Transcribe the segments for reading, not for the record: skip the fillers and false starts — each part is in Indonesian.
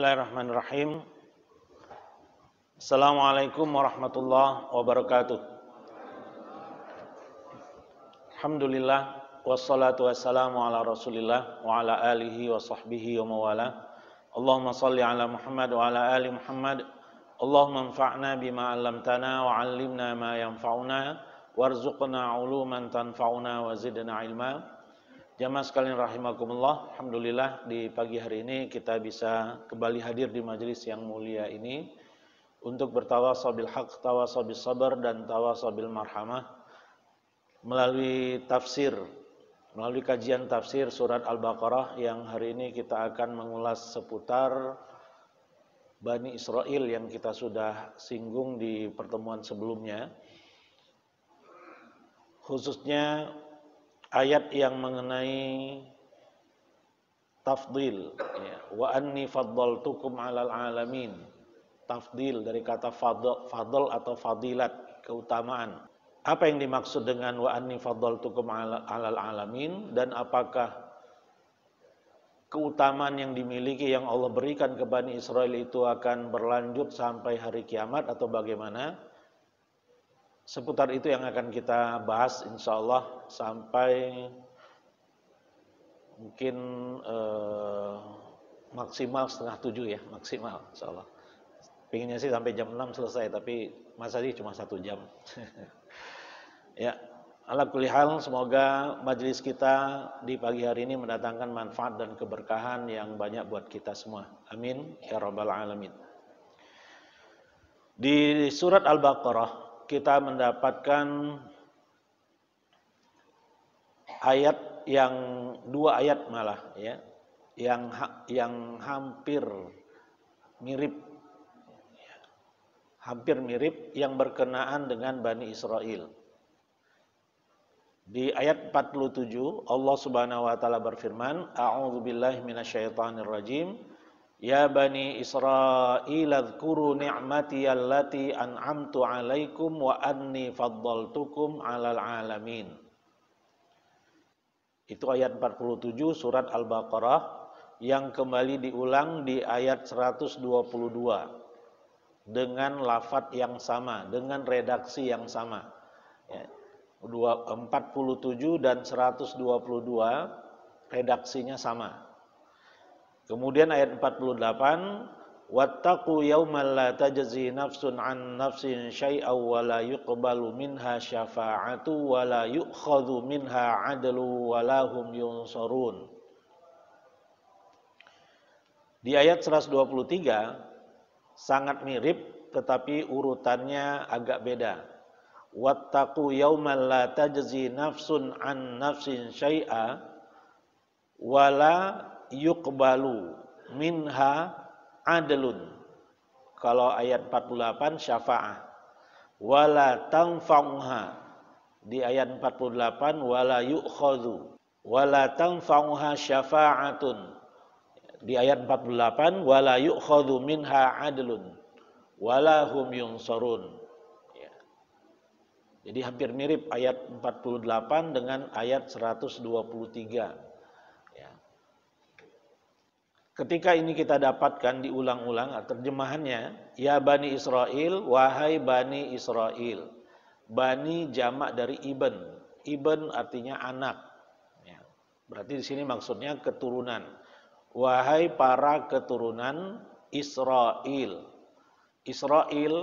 Bismillahirrahmanirrahim. Assalamualaikum warahmatullahi wabarakatuh. Alhamdulillah wassalatu wassalamu ala Rasulillah wa ala alihi wa sahbihi wa mawala. Allahumma salli ala Muhammad wa ala ali Muhammad. Allahumma anfa'na bima 'allamtana wa 'allimna ma yanfa'una warzuqna 'uluman tanfa'una wa zidna ilma. Jamaah sekalian rahimakumullah, alhamdulillah di pagi hari ini kita bisa kembali hadir di majelis yang mulia ini untuk bertawasau bil haq, tawasau bis sabar dan tawasau bil marhamah melalui kajian tafsir surat Al-Baqarah yang hari ini kita akan mengulas seputar Bani Israel yang kita sudah singgung di pertemuan sebelumnya, khususnya ayat yang mengenai tafdil, ya. Wa anni faddaltukum 'alal 'alamin. Tafdil dari kata fadl atau fadilat, keutamaan. Apa yang dimaksud dengan wa anni faddaltukum 'alal 'alamin, dan apakah keutamaan yang dimiliki yang Allah berikan ke Bani Israel itu akan berlanjut sampai hari kiamat atau bagaimana? Seputar itu yang akan kita bahas insyaallah sampai mungkin maksimal setengah 7 ya, maksimal insyaallah. Pengennya sih sampai jam 6 selesai, tapi masa sih cuma 1 jam. Ya, ala kulli hal, semoga majelis kita di pagi hari ini mendatangkan manfaat dan keberkahan yang banyak buat kita semua. Amin ya rabbal alamin. Di surat Al-Baqarah kita mendapatkan ayat yang 2 ayat malah ya, yang hampir mirip yang berkenaan dengan Bani Israel. Di ayat 47 Allah Subhanahu wa taala berfirman, a'udzubillahi minasyaitonirrajim. Ya Bani Israil adhkuru ni'mati allati an'amtu 'alaikum wa anni faddaltukum 'alal 'alamin. Itu ayat 47 surat Al-Baqarah yang kembali diulang di ayat 122 dengan lafadz yang sama, dengan redaksi yang sama. Ya, 47 dan 122 redaksinya sama. Kemudian ayat 48, wattaqu yawman la tajzi nafsun an nafsin syai'aw wa la yuqbalu minha syafa'atu wa la yu'khadhu minha 'adlu wa la hum yunsarun. Di ayat 123 sangat mirip tetapi urutannya agak beda. Wattaqu yawman la tajzi nafsun an nafsin syai'a wa la yuqbalu minha adlun. Kalau ayat 48 syafa'ah. Wala tanfa'uha. Di ayat 48 wala yu'khadhu. Wala tanfa'uha syafa'atun. Di ayat 48 wala yu'khadhu minha adlun. Wala hum yunsarun. Ya. Jadi hampir mirip ayat 48 dengan ayat 123. Ketika ini kita dapatkan diulang-ulang terjemahannya, ya Bani Israel, wahai Bani Israel. Bani jamak dari Ibn. Ibn artinya anak. Ya, berarti di sini maksudnya keturunan. Wahai para keturunan Israel. Israel,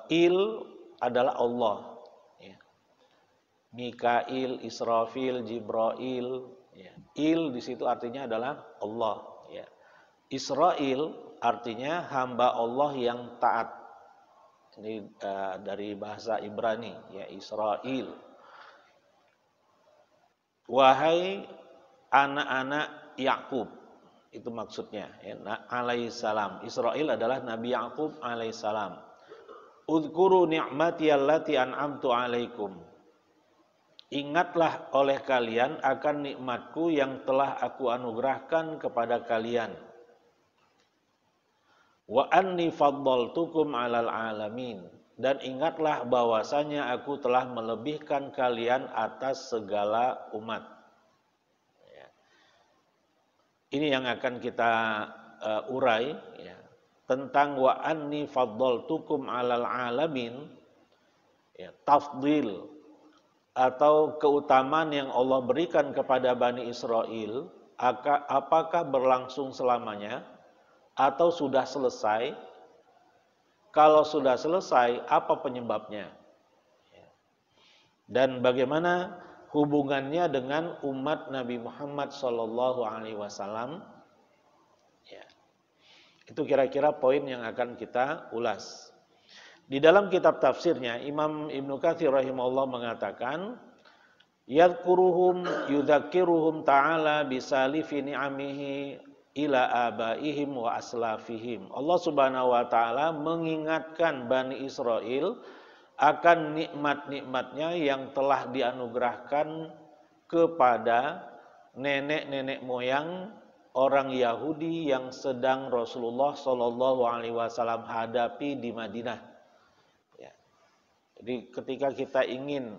il adalah Allah. Ya. Mikail, Israfil, Jibrail. Ya. Il di situ artinya adalah Allah. Ya. Israel artinya hamba Allah yang taat. Ini dari bahasa Ibrani, ya, Israel. Wahai anak-anak Yakub, itu maksudnya. Ya, alaihissalam. Israel adalah Nabi Yakub alaihissalam. Udhkuru ni'mati allati an'amtu alaikum. Ingatlah oleh kalian akan nikmatku yang telah aku anugerahkan kepada kalian. Wa anni faddaltukum 'alal 'alamin. Dan ingatlah bahwasanya aku telah melebihkan kalian atas segala umat. ini yang akan kita urai ya, tentang wa anni faddaltukum 'alal 'alamin, ya, tafdil atau keutamaan yang Allah berikan kepada Bani Israel, apakah berlangsung selamanya atau sudah selesai? Kalau sudah selesai, apa penyebabnya? Dan bagaimana hubungannya dengan umat Nabi Muhammad SAW? Ya. Itu kira-kira poin yang akan kita ulas. Di dalam kitab tafsirnya, Imam Ibnu Katsir rahimahullah mengatakan, yadhkuruhum yudzakiruhum ta'ala bisalifi ni'amihi ila abaihim wa aslafihim. Allah Subhanahu wa taala mengingatkan Bani Israel akan nikmat-nikmatnya yang telah dianugerahkan kepada nenek-nenek moyang orang Yahudi yang sedang Rasulullah Shallallahu Alaihi Wasallam hadapi di Madinah. Ya. Jadi ketika kita ingin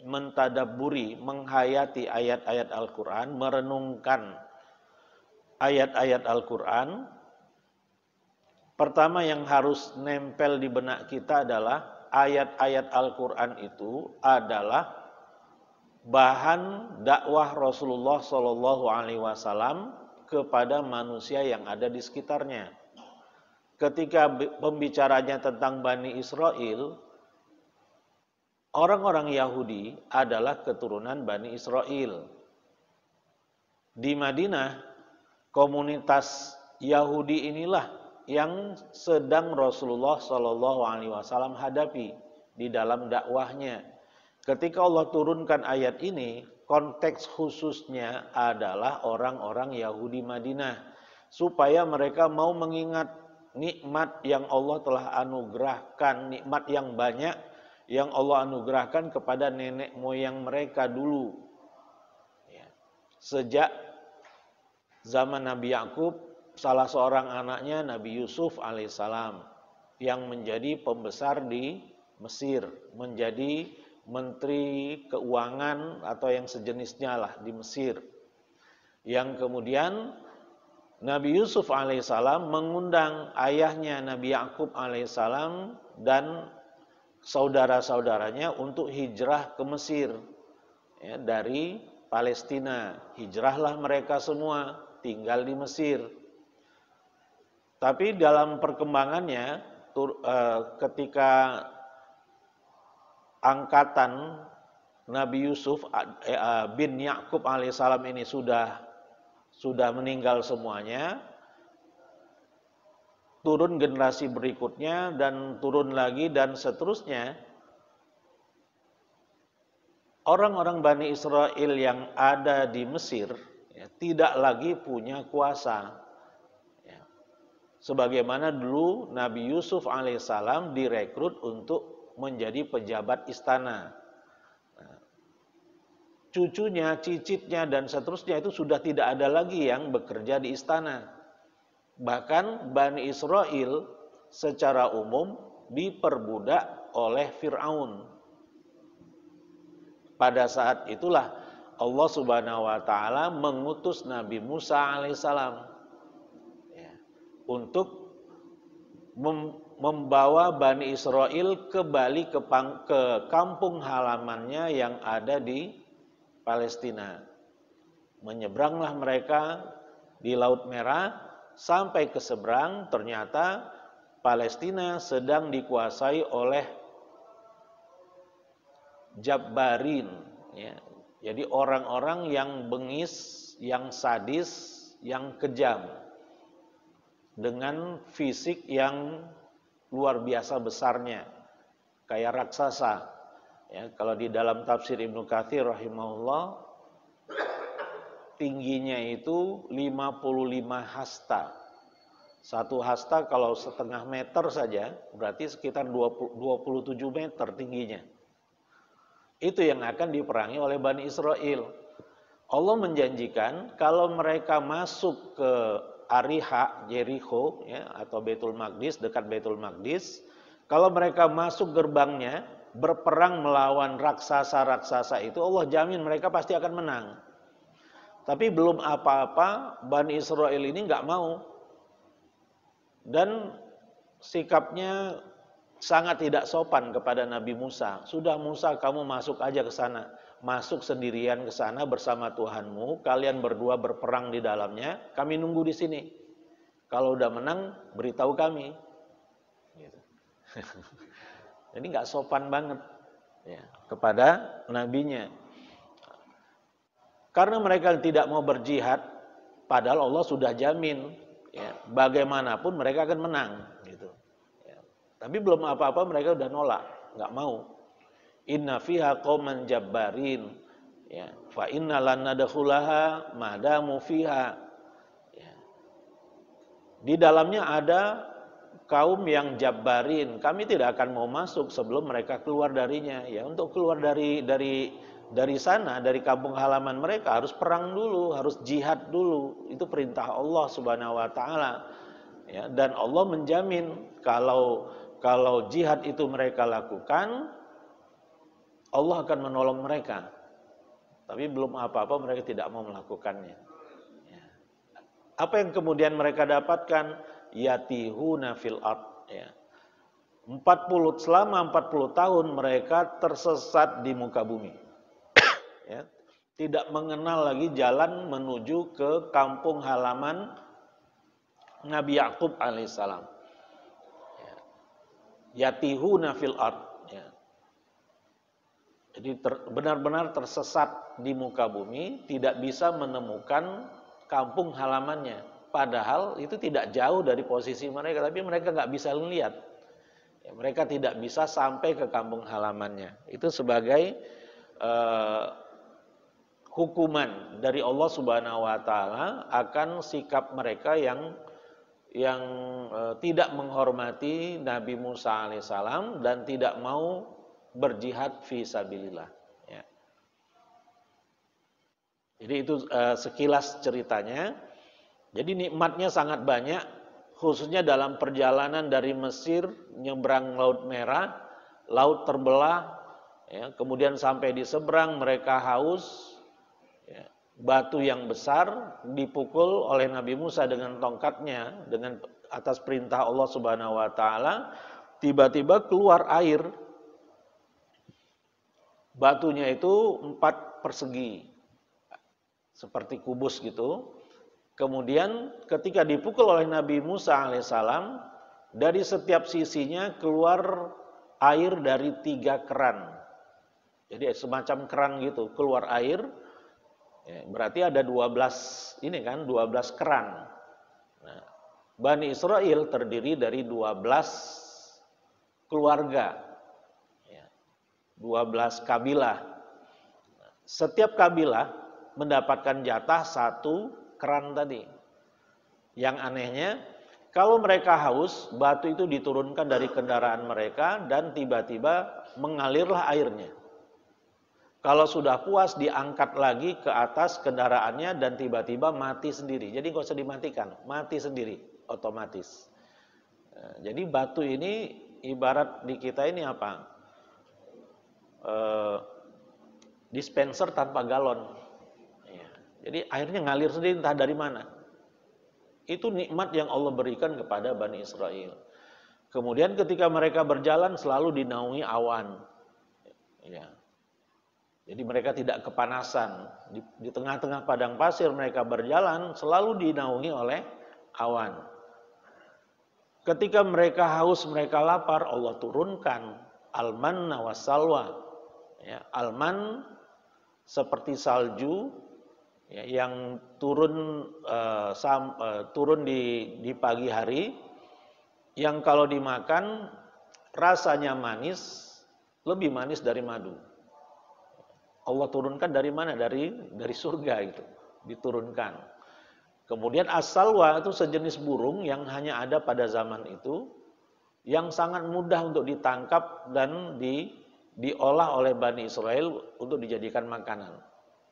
mentadabburi, menghayati ayat-ayat Al-Quran, merenungkan ayat-ayat Al-Quran, pertama yang harus nempel di benak kita adalah ayat-ayat Al-Quran itu adalah bahan dakwah Rasulullah Shallallahu Alaihi Wasallam kepada manusia yang ada di sekitarnya. Ketika pembicaranya tentang Bani Israel, orang-orang Yahudi adalah keturunan Bani Israel. Di Madinah, komunitas Yahudi inilah yang sedang Rasulullah Shallallahu Alaihi Wasallam hadapi di dalam dakwahnya. Ketika Allah turunkan ayat ini, konteks khususnya adalah orang-orang Yahudi Madinah, supaya mereka mau mengingat nikmat yang Allah telah anugerahkan, nikmat yang banyak yang Allah anugerahkan kepada nenek moyang mereka dulu. Ya. Sejak zaman Nabi Yakub, salah seorang anaknya Nabi Yusuf alaihissalam yang menjadi pembesar di Mesir, menjadi menteri keuangan atau yang sejenisnya lah di Mesir. Yang kemudian Nabi Yusuf alaihissalam mengundang ayahnya Nabi Yakub alaihissalam dan saudara-saudaranya untuk hijrah ke Mesir, ya, dari Palestina. Hijrahlah mereka semua, tinggal di Mesir. Tapi dalam perkembangannya, ketika angkatan Nabi Yusuf bin Yakub alaihissalam ini sudah meninggal semuanya, turun generasi berikutnya dan turun lagi dan seterusnya, orang-orang Bani Israel yang ada di Mesir ya, tidak lagi punya kuasa. Ya. Sebagaimana dulu Nabi Yusuf alaihissalam direkrut untuk menjadi pejabat istana. Nah, cucunya, cicitnya dan seterusnya itu sudah tidak ada lagi yang bekerja di istana. Bahkan Bani Israel secara umum diperbudak oleh Fir'aun. Pada saat itulah Allah Subhanahu wa taala mengutus Nabi Musa alaihissalam ya, untuk membawa Bani Israel kembali ke kampung halamannya yang ada di Palestina. Menyeberanglah mereka di Laut Merah sampai ke seberang, ternyata Palestina sedang dikuasai oleh Jabbarin, ya. Jadi orang-orang yang bengis, yang sadis, yang kejam, dengan fisik yang luar biasa besarnya, kayak raksasa. Ya, kalau di dalam tafsir Ibnu Katsir rahimahullah, tingginya itu 55 hasta. Satu hasta kalau setengah meter saja, berarti sekitar 27 meter tingginya. Itu yang akan diperangi oleh Bani Israel. Allah menjanjikan kalau mereka masuk ke Ariha, Jericho, ya, atau Baitul Maqdis, dekat Baitul Maqdis, kalau mereka masuk gerbangnya, berperang melawan raksasa-raksasa itu, Allah jamin mereka pasti akan menang. Tapi belum apa-apa, Bani Israel ini nggak mau. Dan sikapnya sangat tidak sopan kepada Nabi Musa. Sudah Musa, kamu masuk aja ke sana. Masuk sendirian ke sana bersama Tuhanmu. Kalian berdua berperang di dalamnya. Kami nunggu di sini. Kalau udah menang, beritahu kami. Gitu. Jadi nggak sopan banget ya, kepada nabinya. Karena mereka tidak mau berjihad, padahal Allah sudah jamin, ya, bagaimanapun mereka akan menang, gitu. Ya. Tapi belum apa-apa mereka udah nolak, nggak mau. Inna fiha qauman jabbarin, ya, fa inna lan nadkhulaha madamu fiha. Ya. Di dalamnya ada kaum yang jabbarin, kami tidak akan mau masuk sebelum mereka keluar darinya. Ya, untuk keluar dari sana, dari kampung halaman mereka harus perang dulu, harus jihad dulu. Itu perintah Allah Subhanahu wa taala. Ya, dan Allah menjamin kalau jihad itu mereka lakukan, Allah akan menolong mereka. Tapi belum apa-apa mereka tidak mau melakukannya. Ya. Apa yang kemudian mereka dapatkan? Yatihuna fil ard, ya. Selama 40 tahun mereka tersesat di muka bumi. Ya, tidak mengenal lagi jalan menuju ke kampung halaman Nabi Yakub alaihissalam. Ya. Yatihuna fil ard, ya. Jadi benar-benar tersesat di muka bumi, tidak bisa menemukan kampung halamannya. Padahal itu tidak jauh dari posisi mereka, tapi mereka nggak bisa lihat. Ya, mereka tidak bisa sampai ke kampung halamannya. Itu sebagai hukuman dari Allah Subhanahu wa taala akan sikap mereka yang tidak menghormati Nabi Musa alaihissalam dan tidak mau berjihad fi sabilillah. Ya. Jadi itu sekilas ceritanya. Jadi nikmatnya sangat banyak, khususnya dalam perjalanan dari Mesir nyebrang Laut Merah, laut terbelah, ya, kemudian sampai di seberang mereka haus, ya, batu yang besar dipukul oleh Nabi Musa dengan tongkatnya, dengan atas perintah Allah Subhanahu wa taala, tiba-tiba keluar air. Batunya itu 4 persegi, seperti kubus gitu. Kemudian ketika dipukul oleh Nabi Musa alaihissalam, dari setiap sisinya keluar air dari 3 keran. Jadi semacam keran gitu, keluar air. Ya, berarti ada 12 keran. Nah, Bani Israel terdiri dari 12 keluarga. Ya, 12 kabilah. Setiap kabilah mendapatkan jatah 1 keran tadi. Yang anehnya, kalau mereka haus, batu itu diturunkan dari kendaraan mereka dan tiba-tiba mengalirlah airnya. Kalau sudah puas, diangkat lagi ke atas kendaraannya dan tiba-tiba mati sendiri. Jadi nggak usah dimatikan, mati sendiri, otomatis. Jadi batu ini ibarat di kita ini apa? Dispenser tanpa galon. Jadi airnya ngalir sendiri entah dari mana. Itu nikmat yang Allah berikan kepada Bani Israel. Kemudian ketika mereka berjalan selalu dinaungi awan. Ya. Jadi mereka tidak kepanasan. Di tengah-tengah padang pasir mereka berjalan selalu dinaungi oleh awan. Ketika mereka haus, mereka lapar, Allah turunkan al-manna wassalwa. Ya, al-man seperti salju, ya, yang turun di pagi hari, yang kalau dimakan rasanya manis, lebih manis dari madu. Allah turunkan dari mana? Dari surga itu diturunkan. Kemudian as-salwa itu sejenis burung yang hanya ada pada zaman itu, yang sangat mudah untuk ditangkap dan diolah oleh Bani Israel untuk dijadikan makanan.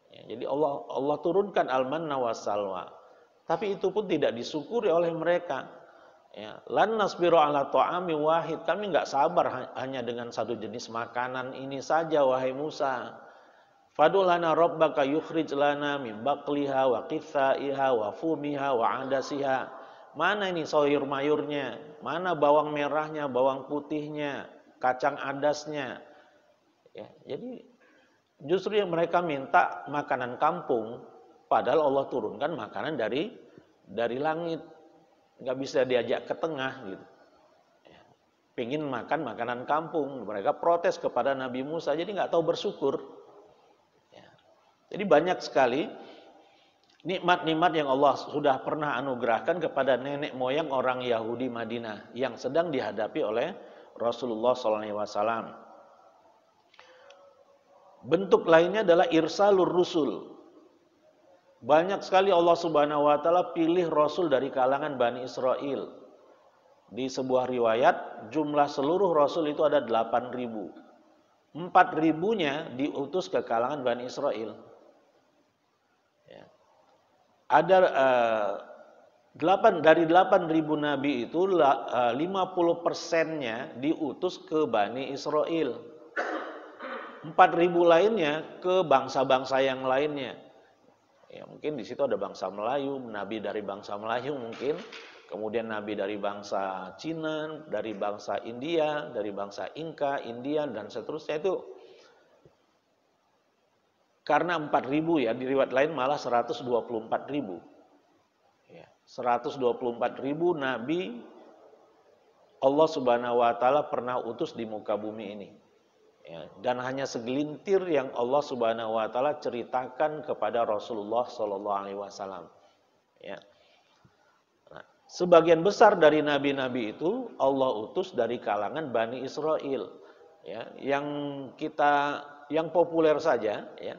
Ya, jadi Allah turunkan al-manna wassalwa. Tapi itu pun tidak disyukuri oleh mereka. Ya, lan nasbiru ala ta'ami wahid. Kami nggak sabar hanya dengan satu jenis makanan ini saja, wahai Musa. Fad'u lana rabbaka yukhrij lana min baqliha wa qithaiha wa fumiha wa adasiha. Mana ini sayur mayurnya? Mana bawang merahnya, bawang putihnya, kacang adasnya? Ya, jadi justru yang mereka minta makanan kampung, padahal Allah turunkan makanan dari langit. Nggak bisa diajak ke tengah gitu. Ya, pingin makan makanan kampung, mereka protes kepada Nabi Musa, jadi nggak tahu bersyukur. Jadi banyak sekali nikmat-nikmat yang Allah sudah pernah anugerahkan kepada nenek moyang orang Yahudi Madinah yang sedang dihadapi oleh Rasulullah SAW. Bentuk lainnya adalah irsalur rusul. Banyak sekali Allah Subhanahu wa taala pilih rasul dari kalangan Bani Israel. Di sebuah riwayat jumlah seluruh rasul itu ada 8.000. 4.000-nya diutus ke kalangan Bani Israel. Ada 8 ribu nabi itu 50%-nya diutus ke Bani Israel. 4.000 lainnya ke bangsa-bangsa yang lainnya. Ya, mungkin di situ ada bangsa Melayu, nabi dari bangsa Melayu mungkin, kemudian nabi dari bangsa Cina, dari bangsa India, dari bangsa Inka, Indian dan seterusnya itu. Karena 4.000 ya, di riwayat lain malah 124.000. Ya, 124.000 nabi Allah Subhanahu wa taala pernah utus di muka bumi ini. Ya, dan hanya segelintir yang Allah Subhanahu wa taala ceritakan kepada Rasulullah sallallahu alaihi wasallam. Ya. Nah, sebagian besar dari nabi-nabi itu Allah utus dari kalangan Bani Israel. Ya, yang populer saja ya.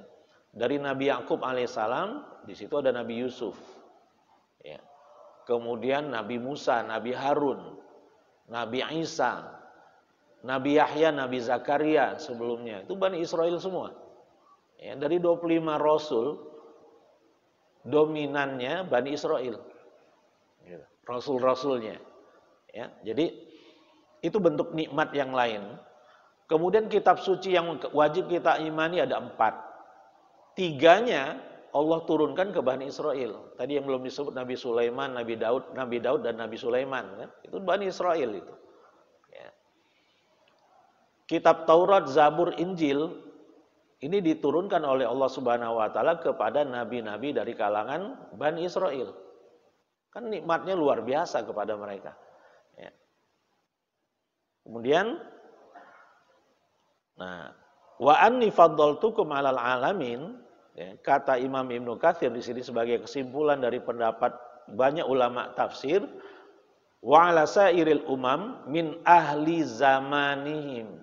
Dari Nabi Yakub alaihissalam, di situ ada Nabi Yusuf. Ya. Kemudian Nabi Musa, Nabi Harun, Nabi Isa, Nabi Yahya, Nabi Zakaria sebelumnya. Itu Bani Israel semua. Ya, dari 25 rasul, dominannya Bani Israel. Rasul-rasulnya. Ya, jadi itu bentuk nikmat yang lain. Kemudian kitab suci yang wajib kita imani ada 4. 3-nya Allah turunkan ke Bani Israel. Tadi yang belum disebut Nabi Sulaiman, Nabi Daud dan Nabi Sulaiman. Kan? Itu Bani Israel itu. Ya. Kitab Taurat, Zabur, Injil, ini diturunkan oleh Allah Subhanahu wa taala kepada nabi-nabi dari kalangan Bani Israel. Kan nikmatnya luar biasa kepada mereka. Ya. Kemudian, wa anni faddaltukum 'alal alamin, ya, kata Imam Ibnu Katsir di sini sebagai kesimpulan dari pendapat banyak ulama tafsir, wa 'ala sairil umam min ahli zamanihim.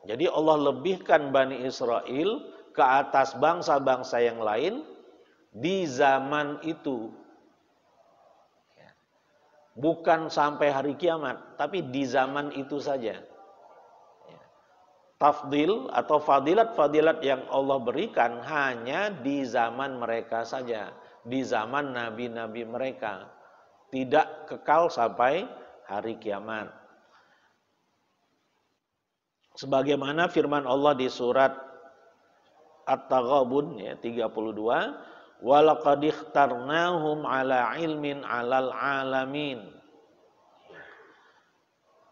Jadi Allah lebihkan Bani Israel ke atas bangsa-bangsa yang lain di zaman itu. Bukan sampai hari kiamat, tapi di zaman itu saja. Tafdil atau fadilat-fadilat yang Allah berikan hanya di zaman mereka saja, di zaman nabi-nabi mereka, tidak kekal sampai hari kiamat. Sebagaimana firman Allah di surat At-Taghabun ya 32, walaqad ikhtarnahum ala ilmin 'alal alamin.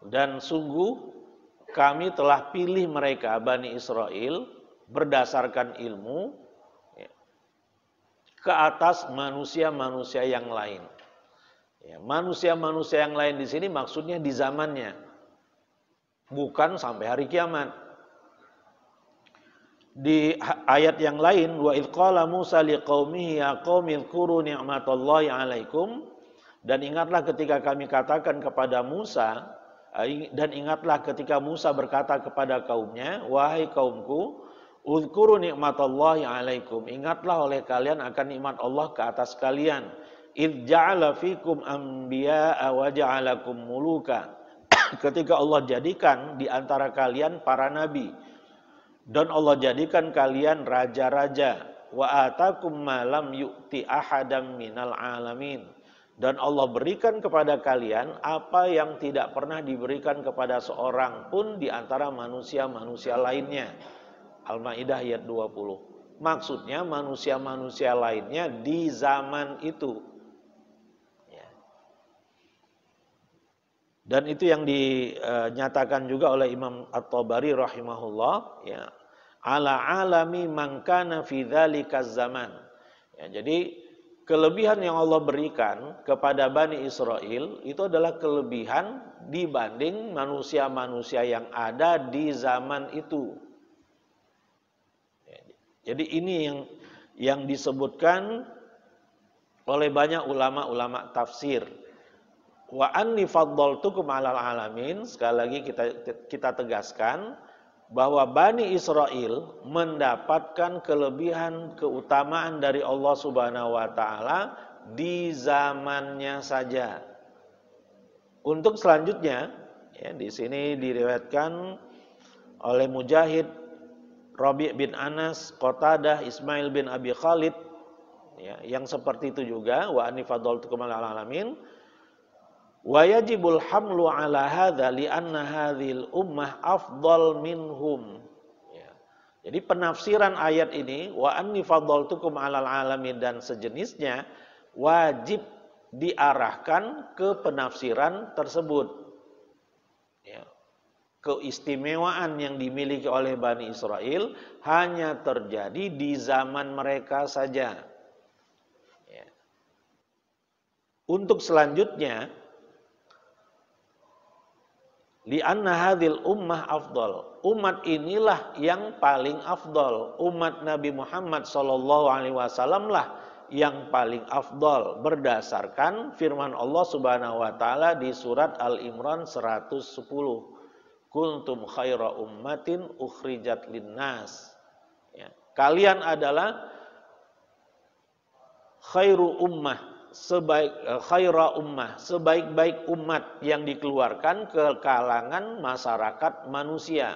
Dan sungguh kami telah pilih mereka, Bani Israel, berdasarkan ilmu ke atas manusia-manusia yang lain. Ya, manusia-manusia yang lain di sini maksudnya di zamannya, bukan sampai hari kiamat. Di ayat yang lain, wa idh qala Musa liqaumihi ya qaumi dzkuru ni'matallahi 'alaikum, dan ingatlah ketika kami katakan kepada Musa, dan ingatlah ketika Musa berkata kepada kaumnya, wahai kaumku, uzkuru nikmatallahi alaikum, ingatlah oleh kalian akan nikmat Allah ke atas kalian. Idz ja'ala fikum anbiya'a wa ja'alakum muluka. Ketika Allah jadikan di antara kalian para nabi, dan Allah jadikan kalian raja-raja, wa atakum ma lam yu'ti ahadam minal alamin. Dan Allah berikan kepada kalian apa yang tidak pernah diberikan kepada seorang pun di antara manusia-manusia lainnya. Al-Maidah ayat 20. Maksudnya manusia-manusia lainnya di zaman itu. Ya. Dan itu yang dinyatakan juga oleh Imam At-Tabari rahimahullah, ya. Ala alami man kana fi dzalikaz zaman. Ya, jadi kelebihan yang Allah berikan kepada Bani Israel itu adalah kelebihan dibanding manusia-manusia yang ada di zaman itu. Jadi ini yang disebutkan oleh banyak ulama-ulama tafsir. Wa anni faddaltukum 'alal alamin. Sekali lagi kita tegaskan bahwa Bani Israel mendapatkan kelebihan keutamaan dari Allah Subhanahu wa taala di zamannya saja. Untuk selanjutnya, ya, di sini diriwayatkan oleh Mujahid, Rabi' bin Anas, Qatadah, Ismail bin Abi Khalid, ya, yang seperti itu juga, wa anni faddaltukum 'alal alamin. Wa yajibul hamlu ala hadza li anna hadhil ummah afdal minhum. Ya. Jadi penafsiran ayat ini wa anni faddaltukum 'alal alamin dan sejenisnya wajib diarahkan ke penafsiran tersebut. Ya. Keistimewaan yang dimiliki oleh Bani Israel hanya terjadi di zaman mereka saja. Ya. Untuk selanjutnya, li'anna hadhil ummah afdal. Umat inilah yang paling afdal. Umat Nabi Muhammad sallallahu alaihi wasallam lah yang paling afdal berdasarkan firman Allah Subhanahu wa taala di surat Al-Imran 110. Kuntum khaira ummatin ukhrijat linnas. Ya. Kalian adalah khairu ummah, khaira ummah, sebaik-baik umat yang dikeluarkan ke kalangan masyarakat manusia.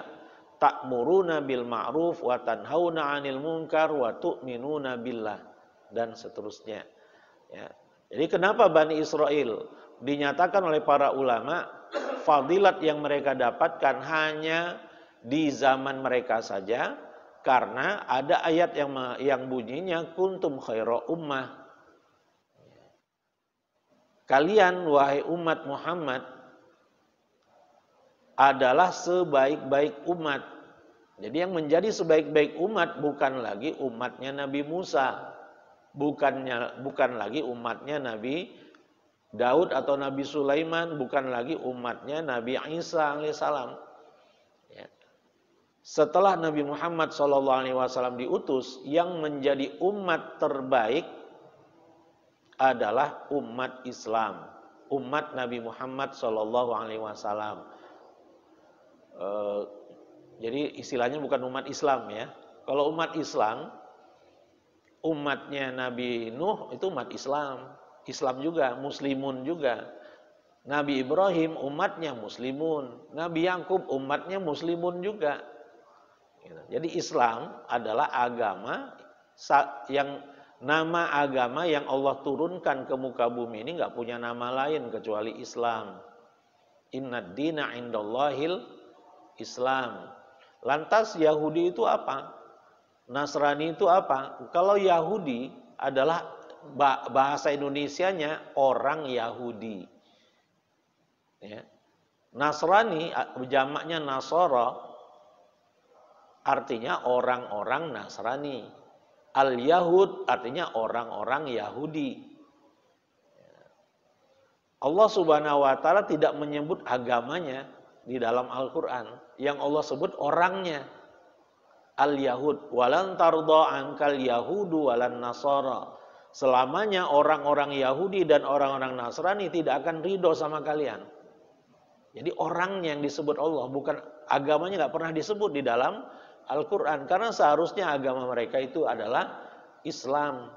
Ta'muruna bil ma'ruf wa tanhauna 'anil munkar wa tu'minuna billah, dan seterusnya. Ya. Jadi kenapa Bani Israel dinyatakan oleh para ulama fadilat yang mereka dapatkan hanya di zaman mereka saja? Karena ada ayat yang bunyinya kuntum khaira ummah. Kalian wahai umat Muhammad adalah sebaik-baik umat. Jadi yang menjadi sebaik-baik umat bukan lagi umatnya Nabi Musa, bukan lagi umatnya Nabi Daud atau Nabi Sulaiman, bukan lagi umatnya Nabi Isa alaihissalam. Ya. Setelah Nabi Muhammad SAW diutus, yang menjadi umat terbaik adalah umat Islam, umat Nabi Muhammad SAW. Jadi istilahnya bukan umat Islam ya. Kalau umat Islam, umatnya Nabi Nuh itu umat Islam, Islam juga, Muslimun juga. Nabi Ibrahim umatnya Muslimun, Nabi Yakub umatnya Muslimun juga. Jadi Islam adalah agama yang nama agama yang Allah turunkan ke muka bumi ini nggak punya nama lain kecuali Islam. Innad dina indallahil Islam. Lantas Yahudi itu apa? Nasrani itu apa? Kalau Yahudi adalah bahasa Indonesianya orang Yahudi. Ya. Nasrani jamaknya Nasara, artinya orang-orang Nasrani. Al-Yahud artinya orang-orang Yahudi. Allah Subhanahu wa taala tidak menyebut agamanya di dalam Al-Qur'an. Yang Allah sebut orangnya. Al-Yahud walan tardha ankal yahudu walan nasara. Selamanya orang-orang Yahudi dan orang-orang Nasrani tidak akan ridho sama kalian. Jadi orangnya yang disebut Allah, bukan agamanya, nggak pernah disebut di dalam Al-Quran. Karena seharusnya agama mereka itu adalah Islam.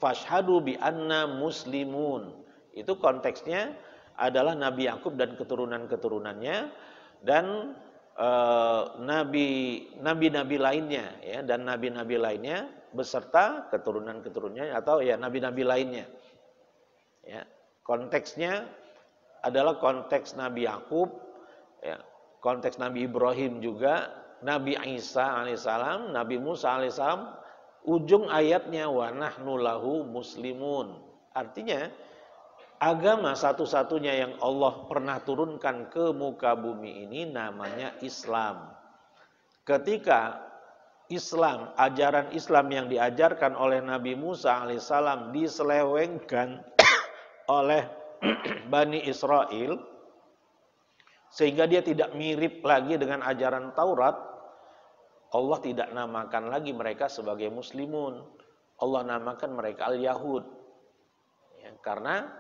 Fashhadu bi anna muslimun. Itu konteksnya adalah Nabi Yakub dan keturunan-keturunannya. Dan nabi-nabi lainnya. Ya, dan nabi-nabi lainnya beserta keturunan-keturunannya. Atau ya nabi-nabi lainnya. Ya, konteksnya adalah konteks Nabi Yakub. Ya, konteks Nabi Ibrahim juga. Nabi Isa alaihissalam, Nabi Musa alaihissalam, ujung ayatnya wa nahnu lahu muslimun. Artinya agama satu-satunya yang Allah pernah turunkan ke muka bumi ini namanya Islam. Ketika Islam, ajaran Islam yang diajarkan oleh Nabi Musa alaihissalam diselewengkan oleh Bani Israel, sehingga dia tidak mirip lagi dengan ajaran Taurat, Allah tidak namakan lagi mereka sebagai muslimun. Allah namakan mereka al-Yahud. Ya, karena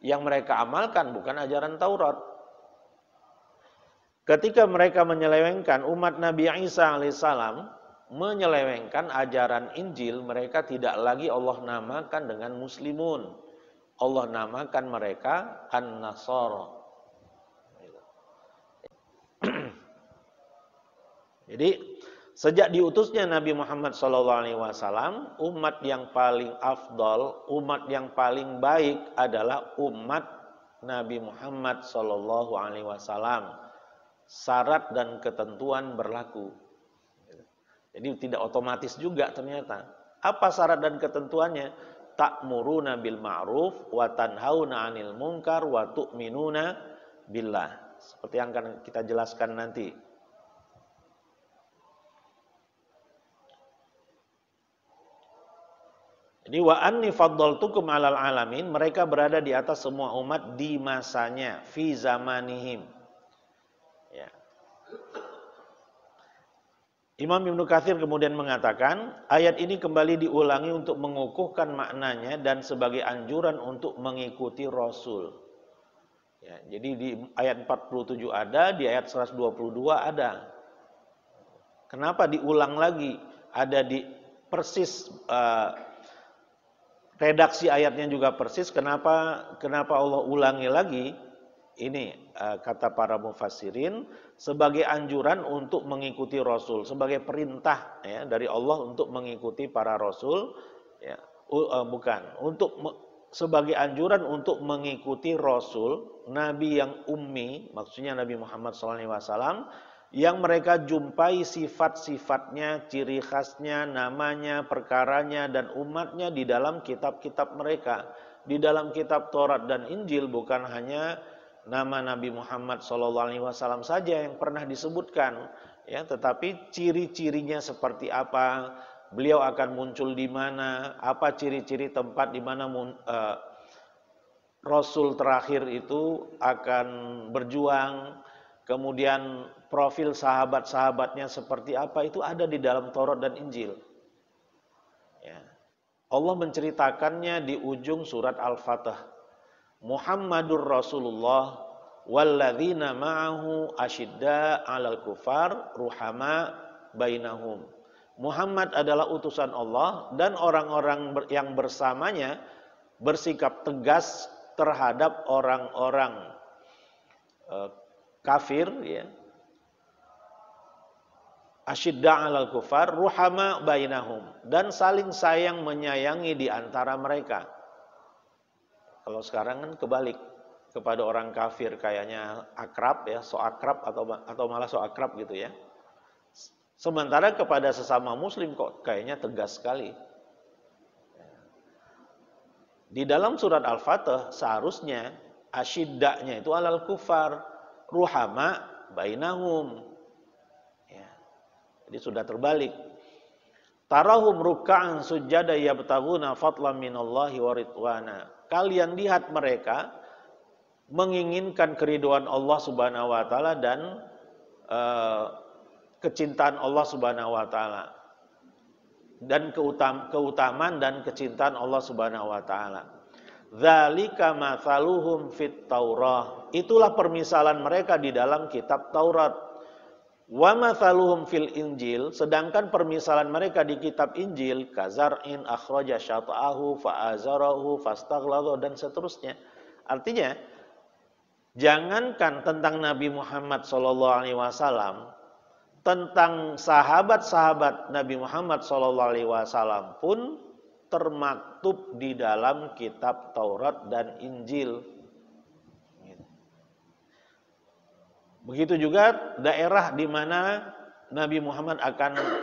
yang mereka amalkan bukan ajaran Taurat. Ketika mereka menyelewengkan, umat Nabi Isa alaihissalam menyelewengkan ajaran Injil, mereka tidak lagi Allah namakan dengan muslimun. Allah namakan mereka an-Nasara. Jadi sejak diutusnya Nabi Muhammad SAW, umat yang paling afdol, umat yang paling baik adalah umat Nabi Muhammad SAW. Syarat dan ketentuan berlaku. Jadi tidak otomatis juga ternyata. Apa syarat dan ketentuannya? Ta'muruna bil ma'ruf wa tanhauna 'anil munkar wa tu'minuna billah. Seperti yang akan kita jelaskan nanti. Jadi wa anni faddaltukum 'alal alamin, mereka berada di atas semua umat di masanya, fi zamanihim. Ya. Imam Ibnu Katsir kemudian mengatakan, ayat ini kembali diulangi untuk mengukuhkan maknanya dan sebagai anjuran untuk mengikuti Rasul. Ya, jadi di ayat 47 ada, di ayat 122 ada. Kenapa diulang lagi? Ada di persis redaksi ayatnya juga persis. Kenapa Allah ulangi lagi? Ini kata para mufassirin sebagai anjuran untuk mengikuti Rasul, sebagai perintah ya dari Allah untuk mengikuti para Rasul, ya, sebagai anjuran untuk mengikuti Rasul, Nabi yang ummi, maksudnya Nabi Muhammad SAW, yang mereka jumpai sifat-sifatnya, ciri khasnya, namanya, perkaranya, dan umatnya di dalam kitab-kitab mereka. Di dalam kitab Taurat dan Injil bukan hanya nama Nabi Muhammad SAW saja yang pernah disebutkan, ya, tetapi ciri-cirinya seperti apa, beliau akan muncul di mana, apa ciri-ciri tempat di mana Rasul terakhir itu akan berjuang, kemudian profil sahabat-sahabatnya seperti apa, itu ada di dalam Taurat dan Injil. Ya. Allah menceritakannya di ujung surat Al-Fatah. Muhammadur Rasulullah walladzina ma'ahu asyidda 'alal kufar ruhama bainahum. Muhammad adalah utusan Allah dan orang-orang yang bersamanya bersikap tegas terhadap orang-orang kafir, ya. Asyidda 'alal kufar ruhama bainahum, dan saling sayang menyayangi di antara mereka. Kalau sekarang kan kebalik, kepada orang kafir kayaknya akrab ya, so akrab atau malah so akrab gitu ya. Sementara kepada sesama muslim kok kayaknya tegas sekali. Di dalam surat Al-Fatah seharusnya asyiddanya itu alal kufar, ruhama bainahum. Ya. Jadi sudah terbalik. Tarahum ruk'an sujada yabtaguna fadlan minallahi wa ridwana. Kalian lihat mereka menginginkan keridhaan Allah Subhanahu wa taala dan kecintaan Allah Subhanahu wa taala. Dan keutamaan dan kecintaan Allah Subhanahu wa taala. Dzalika matsaluhum fit Taurah. Itulah permisalan mereka di dalam kitab Taurat. Wa matsaluhum fil Injil, sedangkan permisalan mereka di kitab Injil kazar'in akhraja syata'ahu fa'azarahu fastaghladha dan seterusnya. Artinya jangankan tentang Nabi Muhammad SAW, tentang sahabat-sahabat Nabi Muhammad SAW pun termaktub di dalam kitab Taurat dan Injil. Begitu juga daerah di mana Nabi Muhammad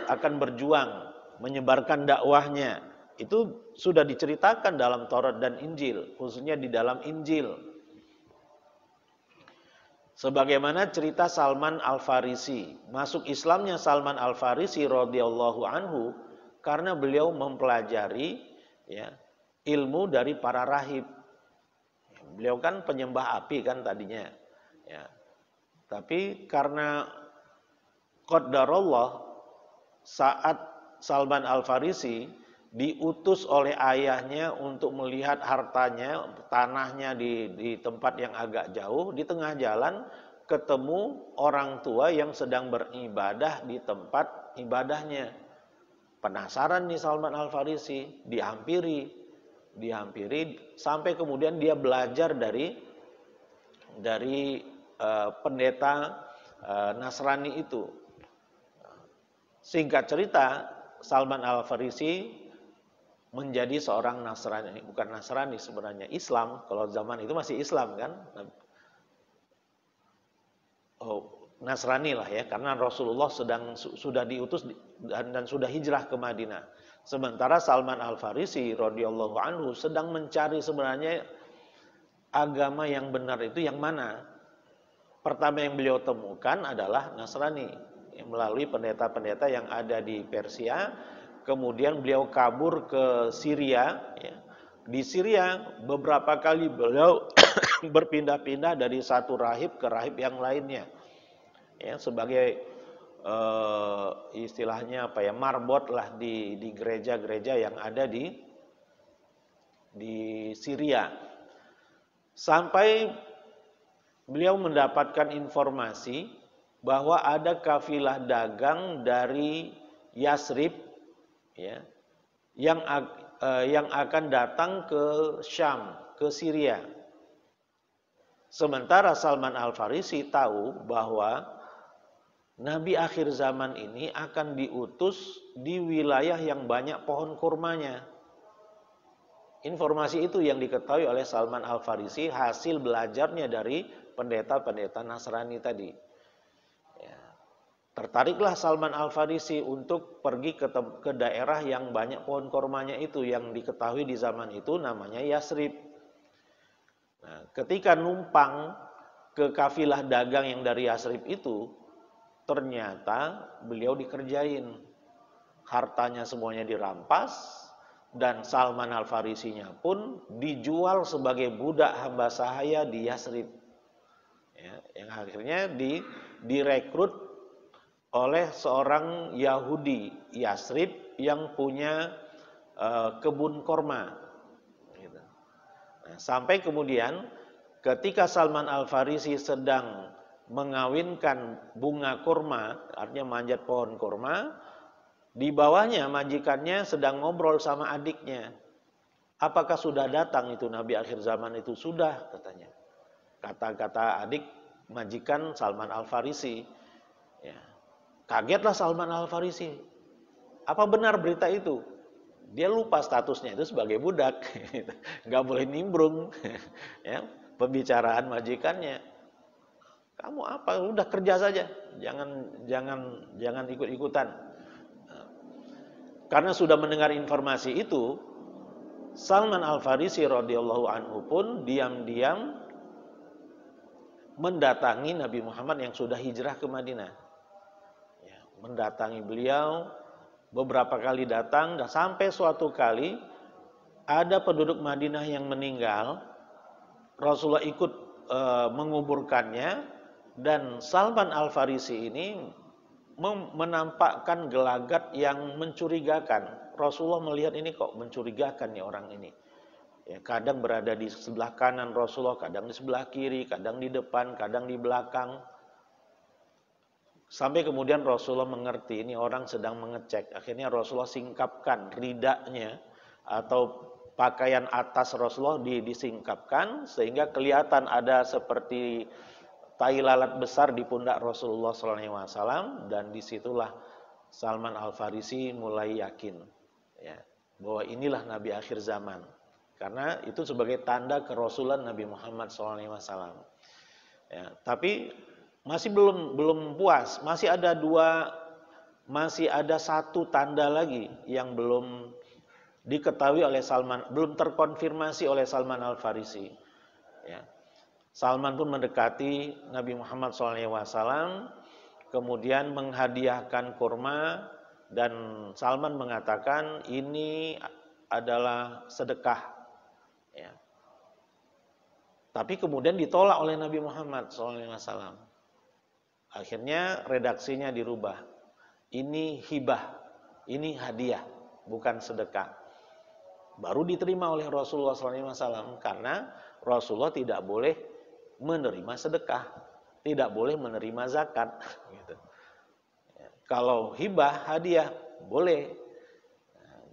akan berjuang menyebarkan dakwahnya. Itu sudah diceritakan dalam Taurat dan Injil, khususnya di dalam Injil. Sebagaimana cerita Salman Al-Farisi, masuk Islamnya Salman Al-Farisi radhiyallahu anhu karena beliau mempelajari ya, ilmu dari para rahib. Beliau kan penyembah api kan tadinya. Ya. Tapi karena qadarullah saat Salman Al-Farisi diutus oleh ayahnya untuk melihat hartanya, tanahnya di tempat yang agak jauh, di tengah jalan ketemu orang tua yang sedang beribadah di tempat ibadahnya. Penasaran nih Salman Al-Farisi, dihampiri sampai kemudian dia belajar dari pendeta Nasrani itu. Singkat cerita, Salman Al-Farisi menjadi seorang Nasrani, bukan Nasrani sebenarnya, Islam. Kalau zaman itu masih Islam kan? Nasrani lah ya, karena Rasulullah sudah diutus dan sudah hijrah ke Madinah. Sementara Salman Al-Farisi radhiyallahu anhu sedang mencari sebenarnya agama yang benar itu yang mana. Pertama yang beliau temukan adalah Nasrani, melalui pendeta-pendeta yang ada di Persia. Kemudian beliau kabur ke Syria. Di Syria beberapa kali beliau berpindah-pindah dari satu rahib ke rahib yang lainnya. Ya, sebagai istilahnya apa ya, marbot lah di gereja-gereja yang ada di Syria. Sampai beliau mendapatkan informasi bahwa ada kafilah dagang dari Yasrib ya, yang akan datang ke Syam, ke Syria. Sementara Salman Al-Farisi tahu bahwa Nabi akhir zaman ini akan diutus di wilayah yang banyak pohon kurmanya. Informasi itu yang diketahui oleh Salman Al-Farisi hasil belajarnya dari pendeta-pendeta Nasrani tadi. Ya. Tertariklah Salman Al-Farisi untuk pergi ke daerah yang banyak pohon kurmanya itu, yang diketahui di zaman itu namanya Yasrib. Nah, ketika numpang ke kafilah dagang yang dari Yasrib itu, ternyata beliau dikerjain. Hartanya semuanya dirampas, dan Salman Al-Farisinya pun dijual sebagai budak hamba sahaya di Yasrib. Ya, yang akhirnya direkrut oleh seorang Yahudi Yasrib yang punya kebun korma. Gitu. Nah, sampai kemudian ketika Salman Al-Farisi sedang mengawinkan bunga kurma, artinya manjat pohon kurma, di bawahnya majikannya sedang ngobrol sama adiknya. Apakah sudah datang itu Nabi akhir zaman itu? Sudah, katanya. Kata-kata adik majikan Salman Al-Farisi. Ya. Kagetlah Salman Al-Farisi. Apa benar berita itu? Dia lupa statusnya itu sebagai budak. Nggak boleh nimbrung ya, pembicaraan majikannya. Kamu apa? Udah kerja saja, jangan ikut-ikutan. Karena sudah mendengar informasi itu, Salman Al-Farisi radhiyallahu anhu pun diam-diam mendatangi Nabi Muhammad yang sudah hijrah ke Madinah. Ya, mendatangi beliau, beberapa kali datang, dan sampai suatu kali ada penduduk Madinah yang meninggal, Rasulullah ikut menguburkannya. Dan Salman Al-Farisi ini menampakkan gelagat yang mencurigakan. Rasulullah melihat ini kok mencurigakan nih orang ini. Ya, kadang berada di sebelah kanan Rasulullah, kadang di sebelah kiri, kadang di depan, kadang di belakang. Sampai kemudian Rasulullah mengerti ini orang sedang mengecek. Akhirnya Rasulullah singkapkan ridanya atau pakaian atas Rasulullah disingkapkan sehingga kelihatan ada seperti tai lalat besar di pundak Rasulullah SAW, dan disitulah Salman Al-Farisi mulai yakin ya, bahwa inilah Nabi akhir zaman, karena itu sebagai tanda kerasulan Nabi Muhammad SAW. Ya, tapi masih belum puas, masih ada dua masih ada satu tanda lagi yang belum diketahui oleh Salman, belum terkonfirmasi oleh Salman Al-Farisi. Ya. Salman pun mendekati Nabi Muhammad SAW, kemudian menghadiahkan kurma, dan Salman mengatakan ini adalah sedekah. Ya. Tapi kemudian ditolak oleh Nabi Muhammad SAW. Akhirnya redaksinya dirubah. Ini hibah, ini hadiah, bukan sedekah. Baru diterima oleh Rasulullah SAW karena Rasulullah tidak boleh menerima sedekah, tidak boleh menerima zakat. Gitu. Kalau hibah, hadiah, boleh.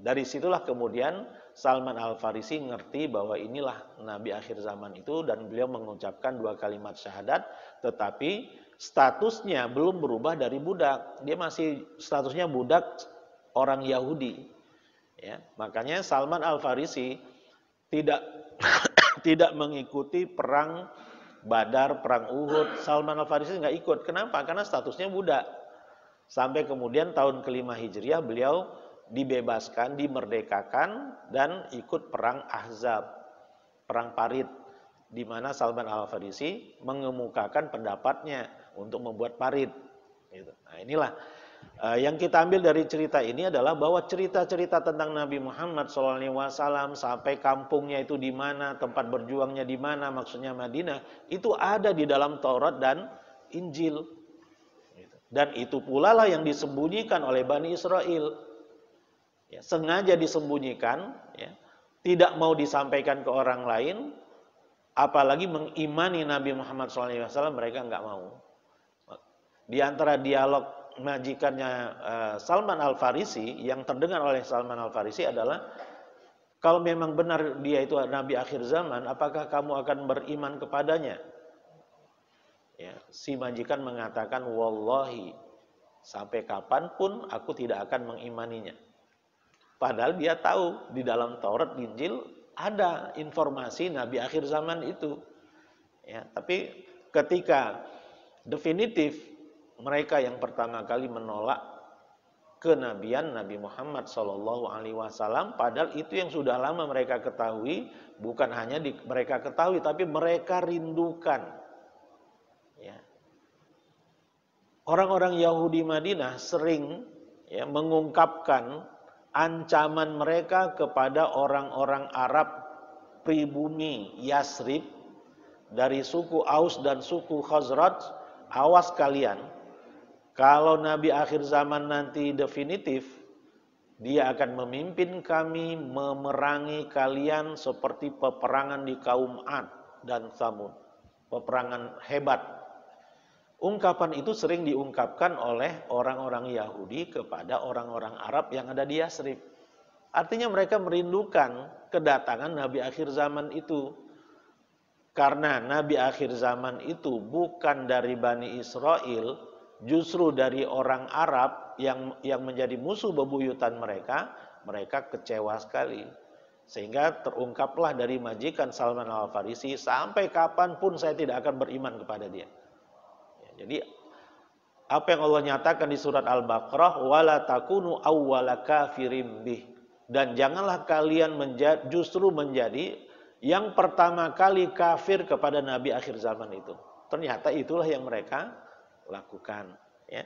Dari situlah kemudian Salman Al-Farisi ngerti bahwa inilah Nabi akhir zaman itu, dan beliau mengucapkan 2 kalimat syahadat, tetapi statusnya belum berubah dari budak. Dia masih statusnya budak orang Yahudi. Ya, makanya Salman Al-Farisi tidak tidak mengikuti perang Badar, perang Uhud. Salman Al-Farisi nggak ikut. Kenapa? Karena statusnya budak. Sampai kemudian tahun ke-5 Hijriah beliau dibebaskan, dimerdekakan, dan ikut perang Ahzab, perang Parit, di mana Salman Al-Farisi mengemukakan pendapatnya untuk membuat parit. Nah, inilah yang kita ambil dari cerita ini adalah bahwa cerita-cerita tentang Nabi Muhammad SAW sampai kampungnya itu di mana, tempat berjuangnya di mana, maksudnya Madinah, itu ada di dalam Taurat dan Injil. Dan itu pula lah yang disembunyikan oleh Bani Israel. Ya, sengaja disembunyikan, ya, tidak mau disampaikan ke orang lain, apalagi mengimani Nabi Muhammad SAW, mereka nggak mau. Di antara dialog majikannya Salman Al-Farisi yang terdengar oleh Salman Al-Farisi adalah, kalau memang benar dia itu Nabi akhir zaman, apakah kamu akan beriman kepadanya? Ya, si majikan mengatakan, wallahi, sampai kapanpun aku tidak akan mengimaninya. Padahal dia tahu di dalam Taurat, Injil ada informasi Nabi akhir zaman itu. Ya, tapi ketika definitif, mereka yang pertama kali menolak kenabian Nabi Muhammad SAW, padahal itu yang sudah lama mereka ketahui, bukan hanya mereka ketahui, tapi mereka rindukan. Ya. Orang-orang Yahudi Madinah sering, ya, mengungkapkan ancaman mereka kepada orang-orang Arab pribumi Yasrib dari suku Aus dan suku Khazraj, awas kalian, kalau Nabi akhir zaman nanti definitif, dia akan memimpin kami memerangi kalian seperti peperangan di kaum Ad dan Tsamud, peperangan hebat. Ungkapan itu sering diungkapkan oleh orang-orang Yahudi kepada orang-orang Arab yang ada di Yasrib. Artinya mereka merindukan kedatangan Nabi akhir zaman itu. Karena Nabi akhir zaman itu bukan dari Bani Israel, justru dari orang Arab yang menjadi musuh bebuyutan mereka, mereka kecewa sekali. Sehingga terungkaplah dari majikan Salman Al-Farisi, sampai kapanpun saya tidak akan beriman kepada dia. Jadi apa yang Allah nyatakan di surat Al-Baqarah, wala takunu awwala kafirim bih, dan janganlah kalian justru menjadi yang pertama kali kafir kepada Nabi akhir zaman itu. Ternyata itulah yang mereka lakukan. Ya.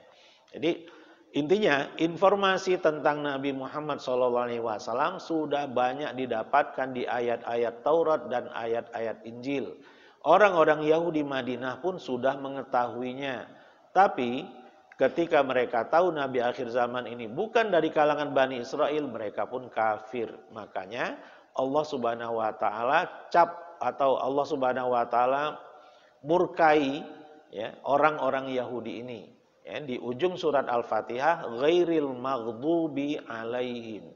Jadi intinya informasi tentang Nabi Muhammad SAW sudah banyak didapatkan di ayat-ayat Taurat dan ayat-ayat Injil. Orang-orang Yahudi Madinah pun sudah mengetahuinya. Tapi ketika mereka tahu Nabi akhir zaman ini bukan dari kalangan Bani Israel, mereka pun kafir. Makanya Allah Subhanahu wa taala Allah Subhanahu wa taala murkai, ya, orang-orang Yahudi ini. Ya, di ujung surat Al-Fatihah, ghairil maghdubi alaihim.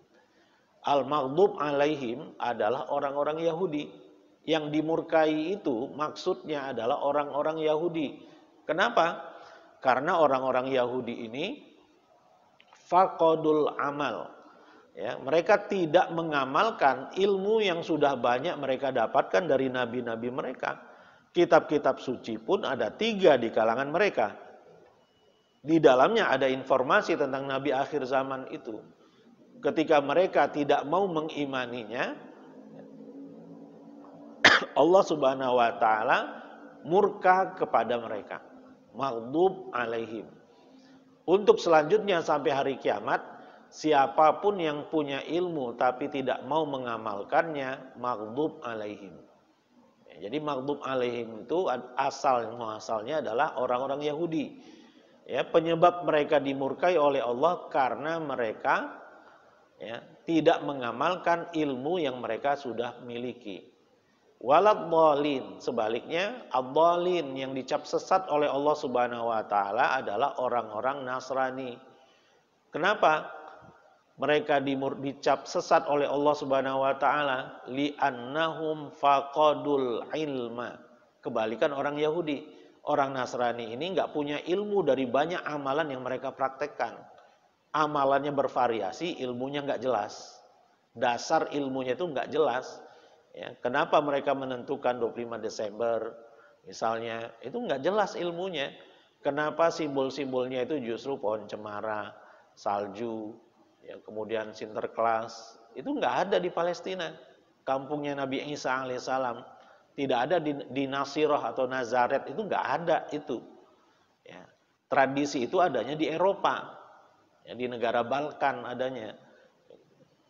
Al-maghdub alaihim adalah orang-orang Yahudi. Yang dimurkai itu maksudnya adalah orang-orang Yahudi. Kenapa? Karena orang-orang Yahudi ini faqadul amal. Ya, mereka tidak mengamalkan ilmu yang sudah banyak mereka dapatkan dari nabi-nabi mereka. Kitab-kitab suci pun ada 3 di kalangan mereka. Di dalamnya ada informasi tentang Nabi akhir zaman itu. Ketika mereka tidak mau mengimaninya, Allah Subhanahu wa taala murka kepada mereka. Maghdub alaihim. Untuk selanjutnya sampai hari kiamat, siapapun yang punya ilmu tapi tidak mau mengamalkannya, maghdub alaihim. Jadi maghdub alaihim itu asalnya adalah orang-orang Yahudi. Ya, penyebab mereka dimurkai oleh Allah karena mereka tidak mengamalkan ilmu yang mereka sudah miliki. Waladhdallin, sebaliknya ad-dhalin yang dicap sesat oleh Allah Subhanahu wa taala adalah orang-orang Nasrani. Kenapa mereka dicap sesat oleh Allah Subhanahu wa taala? Li'annahum faqadul ilma. Kebalikan orang Yahudi. Orang Nasrani ini enggak punya ilmu dari banyak amalan yang mereka praktekkan. Amalannya bervariasi, ilmunya enggak jelas. Dasar ilmunya itu enggak jelas. Ya, kenapa mereka menentukan 25 Desember misalnya, itu enggak jelas ilmunya. Kenapa simbol-simbolnya itu justru pohon cemara, salju, ya, kemudian Sinterklas, itu enggak ada di Palestina. Kampungnya Nabi Isa alaihissalam, tidak ada di Nasirah atau Nazaret, itu enggak ada itu. Ya, tradisi itu adanya di Eropa, ya, di negara Balkan adanya.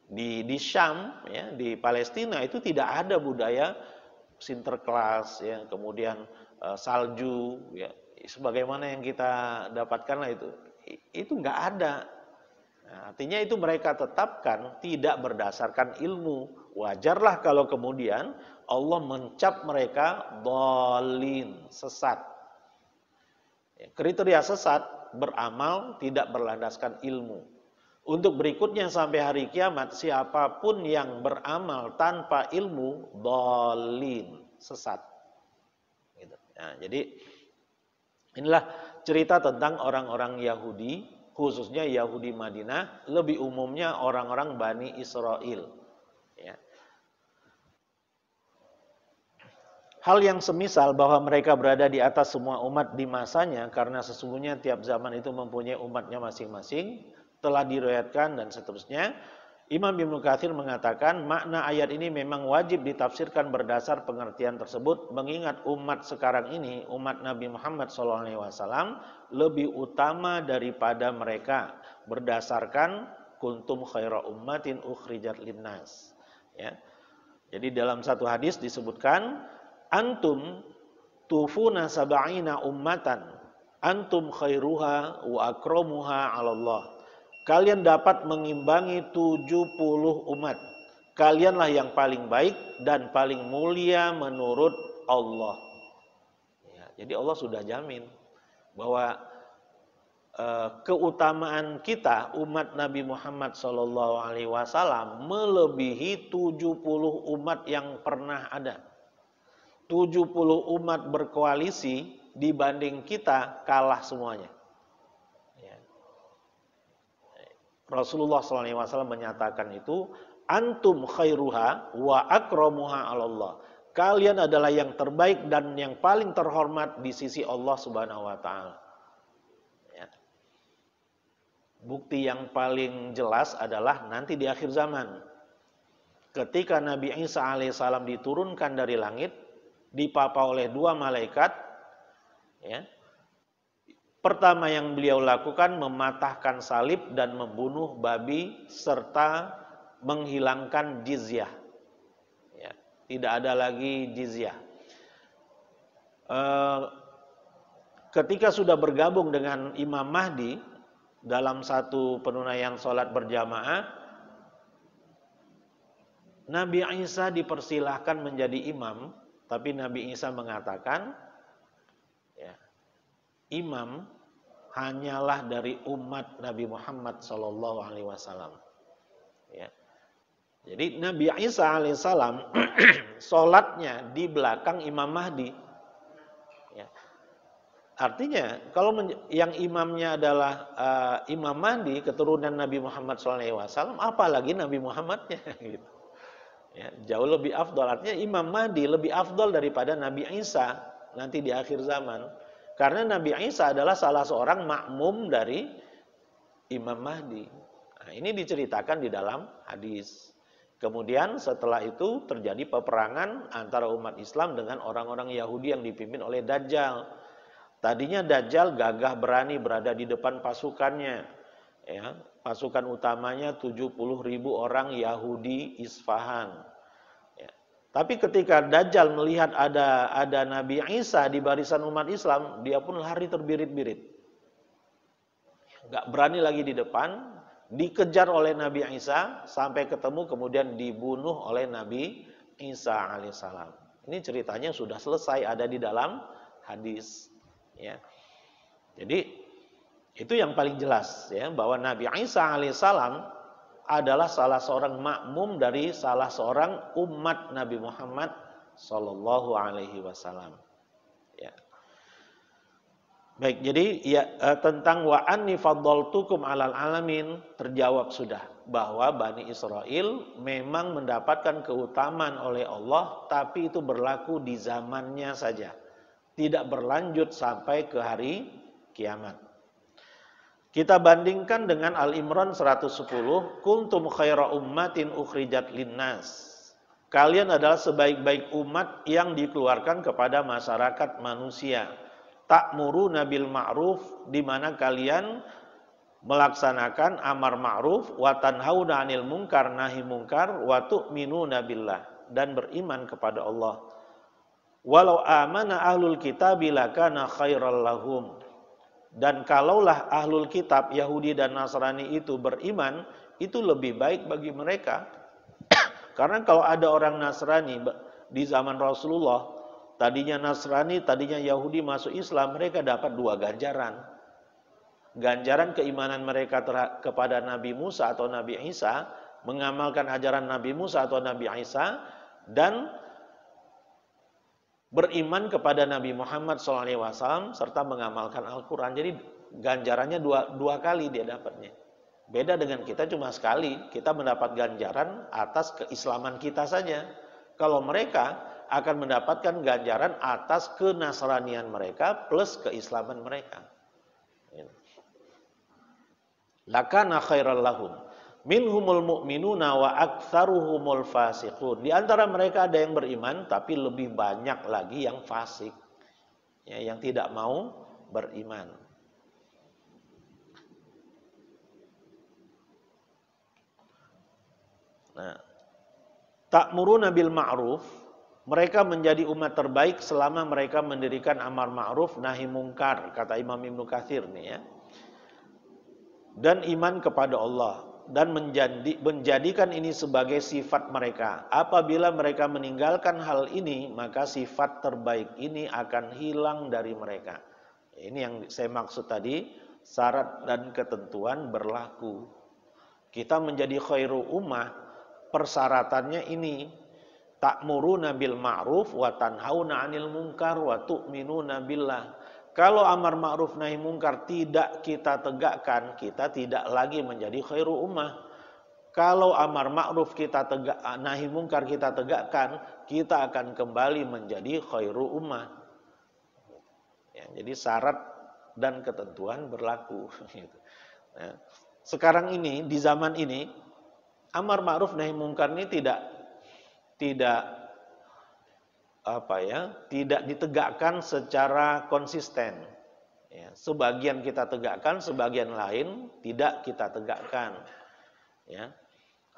Di Syam, ya, di Palestina itu tidak ada budaya Sinterklas, ya, kemudian salju, ya, sebagaimana yang kita dapatkanlah itu nggak ada. Nah, artinya itu mereka tetapkan tidak berdasarkan ilmu. Wajarlah kalau kemudian Allah mencap mereka dhalin, sesat. Ya, kriteria sesat beramal tidak berlandaskan ilmu. Untuk berikutnya sampai hari kiamat, siapapun yang beramal tanpa ilmu, dhalin, sesat. Gitu. Nah, jadi inilah cerita tentang orang-orang Yahudi, khususnya Yahudi Madinah, lebih umumnya orang-orang Bani Israel. Ya. Hal yang semisal bahwa mereka berada di atas semua umat di masanya, karena sesungguhnya tiap zaman itu mempunyai umatnya masing-masing, telah diriwayatkan dan seterusnya. Imam Ibnu Katsir mengatakan makna ayat ini memang wajib ditafsirkan berdasar pengertian tersebut, mengingat umat sekarang ini, umat Nabi Muhammad SAW lebih utama daripada mereka berdasarkan kuntum khaira ummatin ukhrijat linnas. Ya. Jadi dalam satu hadis disebutkan antum tufuna sab'ina ummatan antum khairuha wa akramuha 'ala Allah. Kalian dapat mengimbangi 70 umat. Kalianlah yang paling baik dan paling mulia menurut Allah. Ya, jadi Allah sudah jamin bahwa keutamaan kita umat Nabi Muhammad SAW melebihi 70 umat yang pernah ada. 70 umat berkoalisi dibanding kita kalah semuanya. Rasulullah SAW menyatakan itu, antum khairuha wa akramuha 'ala Allah. Kalian adalah yang terbaik dan yang paling terhormat di sisi Allah Subhanahu wa taala. Ya. Bukti yang paling jelas adalah nanti di akhir zaman. Ketika Nabi Isa alaihissalam diturunkan dari langit, dipapa oleh 2 malaikat, ya. Pertama yang beliau lakukan mematahkan salib dan membunuh babi serta menghilangkan jizyah. Ya, tidak ada lagi jizyah. Ketika sudah bergabung dengan Imam Mahdi dalam satu penunaian sholat berjamaah, Nabi Isa dipersilahkan menjadi imam, tapi Nabi Isa mengatakan, imam hanyalah dari umat Nabi Muhammad SAW. Ya. Jadi Nabi Isa alaihissalam sholatnya di belakang Imam Mahdi. Ya. Artinya kalau yang imamnya adalah Imam Mahdi, keturunan Nabi Muhammad SAW, apalagi Nabi Muhammadnya. Gitu. Ya, jauh lebih afdol. Artinya Imam Mahdi lebih afdol daripada Nabi Isa nanti di akhir zaman. Karena Nabi Isa adalah salah seorang makmum dari Imam Mahdi. Nah, ini diceritakan di dalam hadis. Kemudian setelah itu terjadi peperangan antara umat Islam dengan orang-orang Yahudi yang dipimpin oleh Dajjal. Tadinya Dajjal gagah berani berada di depan pasukannya. Ya, pasukan utamanya 70.000 orang Yahudi Isfahan. Ya. Tapi ketika Dajjal melihat ada Nabi Isa di barisan umat Islam, dia pun lari terbirit-birit. Gak berani lagi di depan. Dikejar oleh Nabi Isa sampai ketemu, kemudian dibunuh oleh Nabi Isa alaihissalam. Ini ceritanya sudah selesai, ada di dalam hadis. Ya. Jadi itu yang paling jelas, ya, bahwa Nabi Isa alaihissalam adalah salah seorang makmum dari salah seorang umat Nabi Muhammad sallallahu alaihi wasallam. Ya. Baik, jadi ya, tentang wa anni faddaltukum alal alamin terjawab sudah bahwa Bani Israel memang mendapatkan keutamaan oleh Allah, tapi itu berlaku di zamannya saja. Tidak berlanjut sampai ke hari kiamat. Kita bandingkan dengan Al-Imran 110, kuntum khaira ummatin ukhrijat linnas. Kalian adalah sebaik-baik umat yang dikeluarkan kepada masyarakat manusia. Ta'muruna bil ma'ruf, di mana kalian melaksanakan amar ma'ruf, wa tanhauna 'anil munkar, nahi munkar, wa tu'minuna billah, dan beriman kepada Allah. Walau amana ahlul kitab lakana khairal lahum. Dan kalaulah ahlul kitab Yahudi dan Nasrani itu beriman, itu lebih baik bagi mereka. Karena kalau ada orang Nasrani di zaman Rasulullah, tadinya Nasrani, tadinya Yahudi masuk Islam, mereka dapat 2 ganjaran. Ganjaran keimanan mereka kepada Nabi Musa atau Nabi Isa, mengamalkan ajaran Nabi Musa atau Nabi Isa, dan beriman kepada Nabi Muhammad SAW, serta mengamalkan Al-Quran. Jadi ganjarannya dua kali dia dapatnya. Beda dengan kita cuma sekali, kita mendapat ganjaran atas keislaman kita saja. Kalau mereka akan mendapatkan ganjaran atas kenasranian mereka plus keislaman mereka. Lakana khairal lahum. Minhumul mu'minuna wa aktsaruhumul fasiqun. Di antara mereka ada yang beriman, tapi lebih banyak lagi yang fasik. Ya, yang tidak mau beriman. Nah, ta'muruna bil ma'ruf. Mereka menjadi umat terbaik selama mereka mendirikan amar ma'ruf nahi mungkar, kata Imam Ibnu Katsir nih ya. Dan iman kepada Allah, dan menjadikan ini sebagai sifat mereka. Apabila mereka meninggalkan hal ini, maka sifat terbaik ini akan hilang dari mereka. Ini yang saya maksud tadi, syarat dan ketentuan berlaku. Kita menjadi khairu ummah, persyaratannya ini. Ta'muruna bil ma'ruf wa tanhauna 'anil munkar wa tu'minuna billah. Kalau amar ma'ruf nahi munkar tidak kita tegakkan, kita tidak lagi menjadi khairu ummah. Kalau amar ma'ruf kita nahi munkar kita tegakkan, kita akan kembali menjadi khairu ummah. Ya, jadi syarat dan ketentuan berlaku. Nah, sekarang ini, di zaman ini, amar ma'ruf nahi munkar ini tidak ditegakkan secara konsisten. Ya, sebagian kita tegakkan, sebagian lain tidak kita tegakkan. Ya.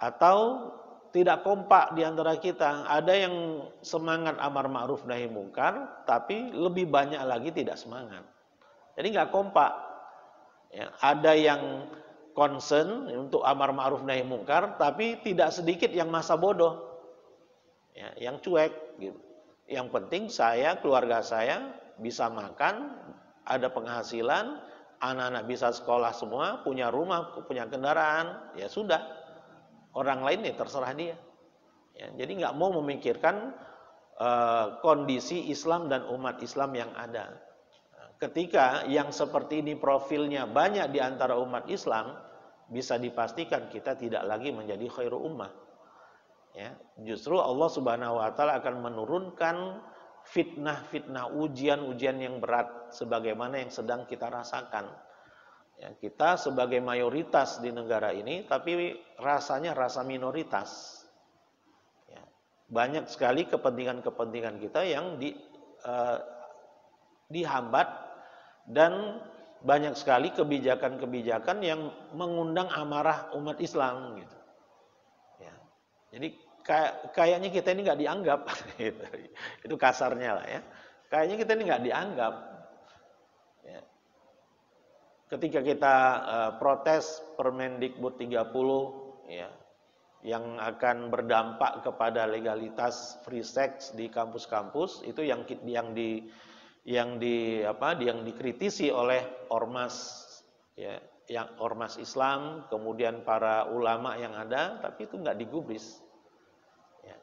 Atau tidak kompak di antara kita. Ada yang semangat amar ma'ruf nahi munkar, tapi lebih banyak lagi tidak semangat. Jadi nggak kompak. Ya, ada yang concern untuk amar ma'ruf nahi munkar, tapi tidak sedikit yang masa bodoh. Ya, yang cuek gitu. Yang penting saya, keluarga saya bisa makan, ada penghasilan, anak-anak bisa sekolah semua, punya rumah, punya kendaraan, ya sudah. Orang lain ya terserah dia. Ya, jadi nggak mau memikirkan kondisi Islam dan umat Islam yang ada. Ketika yang seperti ini profilnya banyak di antara umat Islam, bisa dipastikan kita tidak lagi menjadi khairu ummah. Ya, justru Allah Subhanahu wa taala akan menurunkan fitnah-fitnah, ujian-ujian yang berat sebagaimana yang sedang kita rasakan. Ya, kita sebagai mayoritas di negara ini, tapi rasanya rasa minoritas. Ya, banyak sekali kepentingan-kepentingan kita yang dihambat, dan banyak sekali kebijakan-kebijakan yang mengundang amarah umat Islam gitu. Ya. Jadi kayaknya kita ini nggak dianggap, gitu. Itu kasarnya lah ya. Kayaknya kita ini nggak dianggap. Ya. Ketika kita protes Permendikbud 30, ya, yang akan berdampak kepada legalitas free sex di kampus-kampus, itu yang dikritisi oleh ormas, ya, yang ormas Islam, kemudian para ulama yang ada, tapi itu nggak digubris. Ya.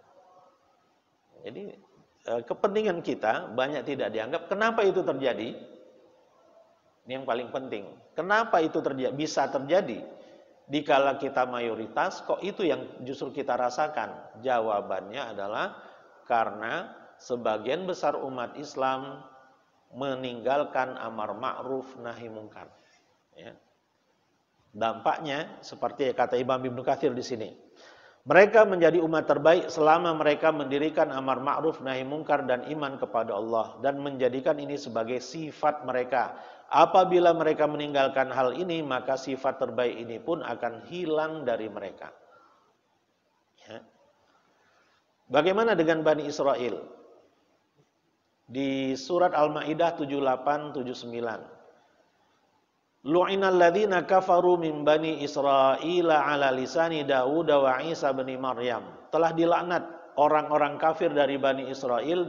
Jadi kepentingan kita banyak tidak dianggap. Kenapa itu terjadi? Ini yang paling penting. Kenapa itu bisa terjadi? Dikala kita mayoritas, kok itu yang justru kita rasakan? Jawabannya adalah karena sebagian besar umat Islam meninggalkan amar ma'ruf nahi mungkar. Ya. Dampaknya seperti kata Imam Ibnu Katsir di sini. Mereka menjadi umat terbaik selama mereka mendirikan amar ma'ruf nahi mungkar dan iman kepada Allah, dan menjadikan ini sebagai sifat mereka. Apabila mereka meninggalkan hal ini, maka sifat terbaik ini pun akan hilang dari mereka. Ya. Bagaimana dengan Bani Israel? Di surat Al-Maidah 78-79. Lu'inal ladzina kafaru min bani Israila ala lisani Daud wa Isa bin Maryam. Telah dilaknat orang-orang kafir dari Bani Israel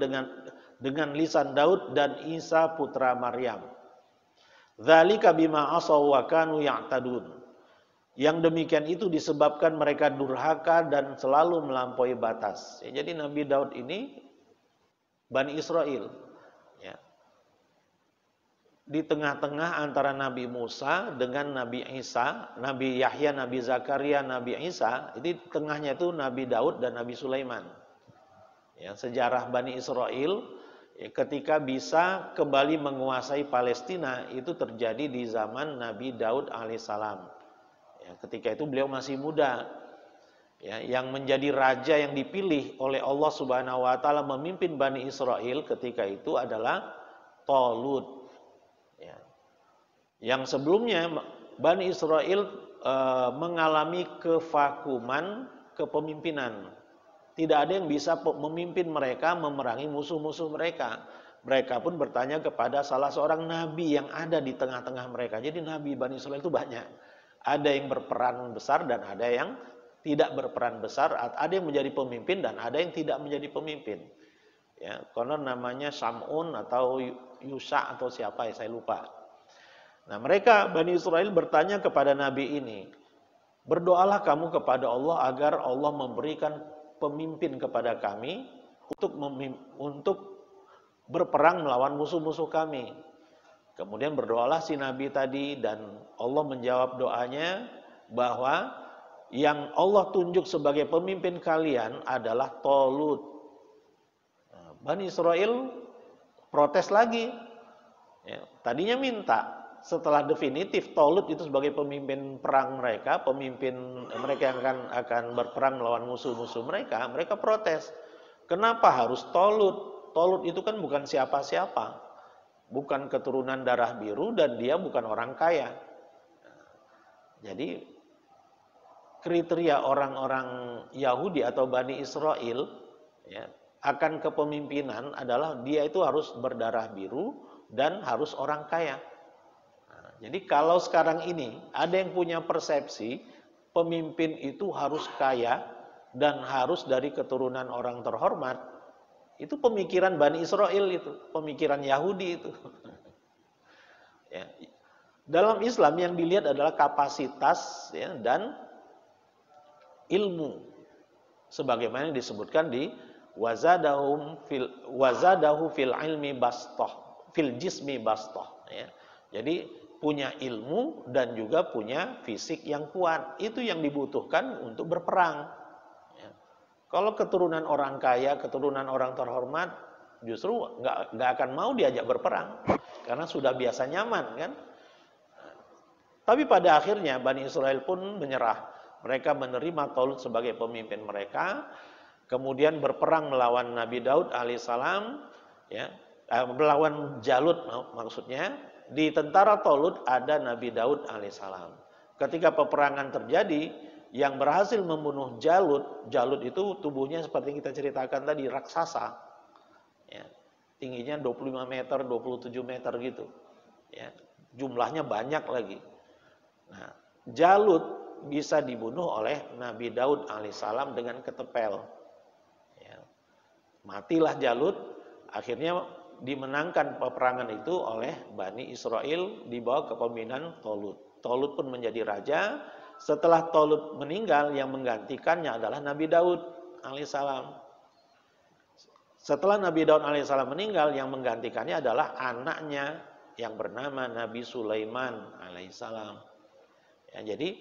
dengan lisan Daud dan Isa putra Maryam. Dzalika bima asaw wa kanu ya'tadun. Yang demikian itu disebabkan mereka durhaka dan selalu melampaui batas. Ya, jadi Nabi Daud ini Bani Israel. Ya. Di tengah-tengah antara Nabi Musa dengan Nabi Isa, Nabi Yahya, Nabi Zakaria, Nabi Isa, itu tengahnya itu Nabi Daud dan Nabi Sulaiman. Ya, sejarah Bani Israel ketika bisa kembali menguasai Palestina itu terjadi di zaman Nabi Daud alaihissalam. Ya, ketika itu beliau masih muda. Ya, yang menjadi raja yang dipilih oleh Allah Subhanahu wa taala memimpin Bani Israel ketika itu adalah Talut. Ya. Yang sebelumnya Bani Israel mengalami kevakuman kepemimpinan. Tidak ada yang bisa memimpin mereka memerangi musuh-musuh mereka. Mereka pun bertanya kepada salah seorang nabi yang ada di tengah-tengah mereka. Jadi nabi Bani Israel itu banyak. Ada yang berperan besar dan ada yang tidak berperan besar. Ada yang menjadi pemimpin dan ada yang tidak menjadi pemimpin. Ya, konon namanya Sam'un atau Yusha atau siapa ya, saya lupa. Nah, mereka Bani Israel bertanya kepada nabi ini, berdoalah kamu kepada Allah agar Allah memberikan pemimpin kepada kami untuk berperang melawan musuh-musuh kami. Kemudian berdoalah si nabi tadi dan Allah menjawab doanya bahwa yang Allah tunjuk sebagai pemimpin kalian adalah Talut. Nah, Bani Israel protes lagi. Ya, tadinya minta setelah definitif Talut itu sebagai pemimpin perang mereka, pemimpin mereka yang akan berperang melawan musuh-musuh mereka, mereka protes. Kenapa harus Talut? Talut itu kan bukan siapa-siapa, bukan keturunan darah biru dan dia bukan orang kaya. Jadi kriteria orang-orang Yahudi atau Bani Israel ya, akan kepemimpinan adalah dia itu harus berdarah biru dan harus orang kaya. Nah, jadi kalau sekarang ini ada yang punya persepsi pemimpin itu harus kaya dan harus dari keturunan orang terhormat, itu pemikiran Bani Israel, itu pemikiran Yahudi itu. Ya. Dalam Islam yang dilihat adalah kapasitas ya, dan ilmu, sebagaimana disebutkan di wazadahu fil ilmi bastah, fil jismi bastah. Ya. Jadi punya ilmu dan juga punya fisik yang kuat, itu yang dibutuhkan untuk berperang. Ya. Kalau keturunan orang kaya, keturunan orang terhormat, justru nggak akan mau diajak berperang karena sudah biasa nyaman kan. Tapi pada akhirnya Bani Israel pun menyerah. Mereka menerima Talut sebagai pemimpin mereka, kemudian berperang melawan Nabi Daud alaihissalam, ya, melawan Jalut maksudnya. Di tentara Talut ada Nabi Daud alaihissalam. Ketika peperangan terjadi, yang berhasil membunuh Jalut itu tubuhnya seperti yang kita ceritakan tadi, raksasa. Ya, tingginya 25 meter, 27 meter gitu. Ya, jumlahnya banyak lagi. Nah, Jalut bisa dibunuh oleh Nabi Daud alaihissalam dengan ketepel. Ya. Matilah Jalut, akhirnya dimenangkan peperangan itu oleh Bani Israel di bawah kepemimpinan Talut. Talut pun menjadi raja. Setelah Talut meninggal, yang menggantikannya adalah Nabi Daud alaihissalam. Setelah Nabi Daud alaihissalam meninggal, yang menggantikannya adalah anaknya yang bernama Nabi Sulaiman alaihissalam. Ya, jadi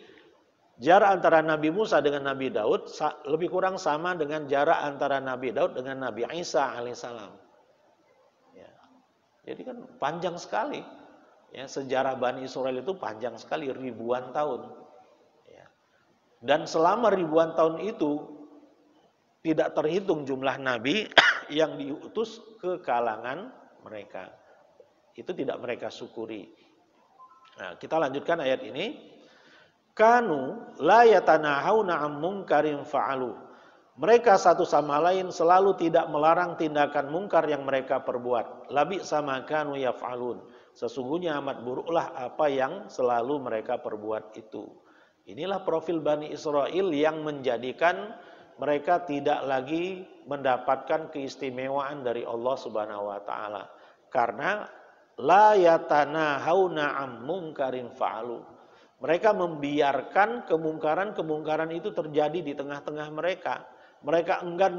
jarak antara Nabi Musa dengan Nabi Daud lebih kurang sama dengan jarak antara Nabi Daud dengan Nabi Isa alaihissalam. Ya. Jadi kan panjang sekali. Ya, sejarah Bani Israel itu panjang sekali, ribuan tahun. Ya. Dan selama ribuan tahun itu tidak terhitung jumlah nabi yang diutus ke kalangan mereka. Itu tidak mereka syukuri. Nah, kita lanjutkan ayat ini. Kanu la yatanahawna 'an munkarin fa'alu. Mereka satu sama lain selalu tidak melarang tindakan mungkar yang mereka perbuat. Labi sama kanu yaf'alun. Sesungguhnya amat buruklah apa yang selalu mereka perbuat itu. Inilah profil Bani Israel yang menjadikan mereka tidak lagi mendapatkan keistimewaan dari Allah Subhanahu wa taala. Karena la yatanahawna 'an munkarin fa'alu. Mereka membiarkan kemungkaran-kemungkaran itu terjadi di tengah-tengah mereka. Mereka enggan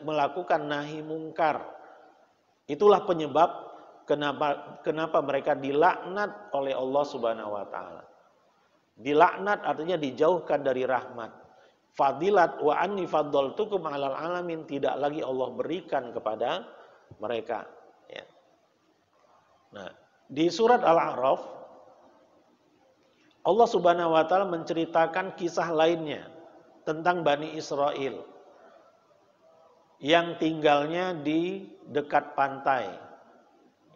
melakukan nahi mungkar. Itulah penyebab kenapa mereka dilaknat oleh Allah Subhanahu wa taala. Dilaknat artinya dijauhkan dari rahmat. Fadilat wa anni faddaltukum 'alal alamin, tidak lagi Allah berikan kepada mereka. Ya. Nah, di surat Al-A'raf Allah Subhanahu wa taala menceritakan kisah lainnya tentang Bani Israel yang tinggalnya di dekat pantai.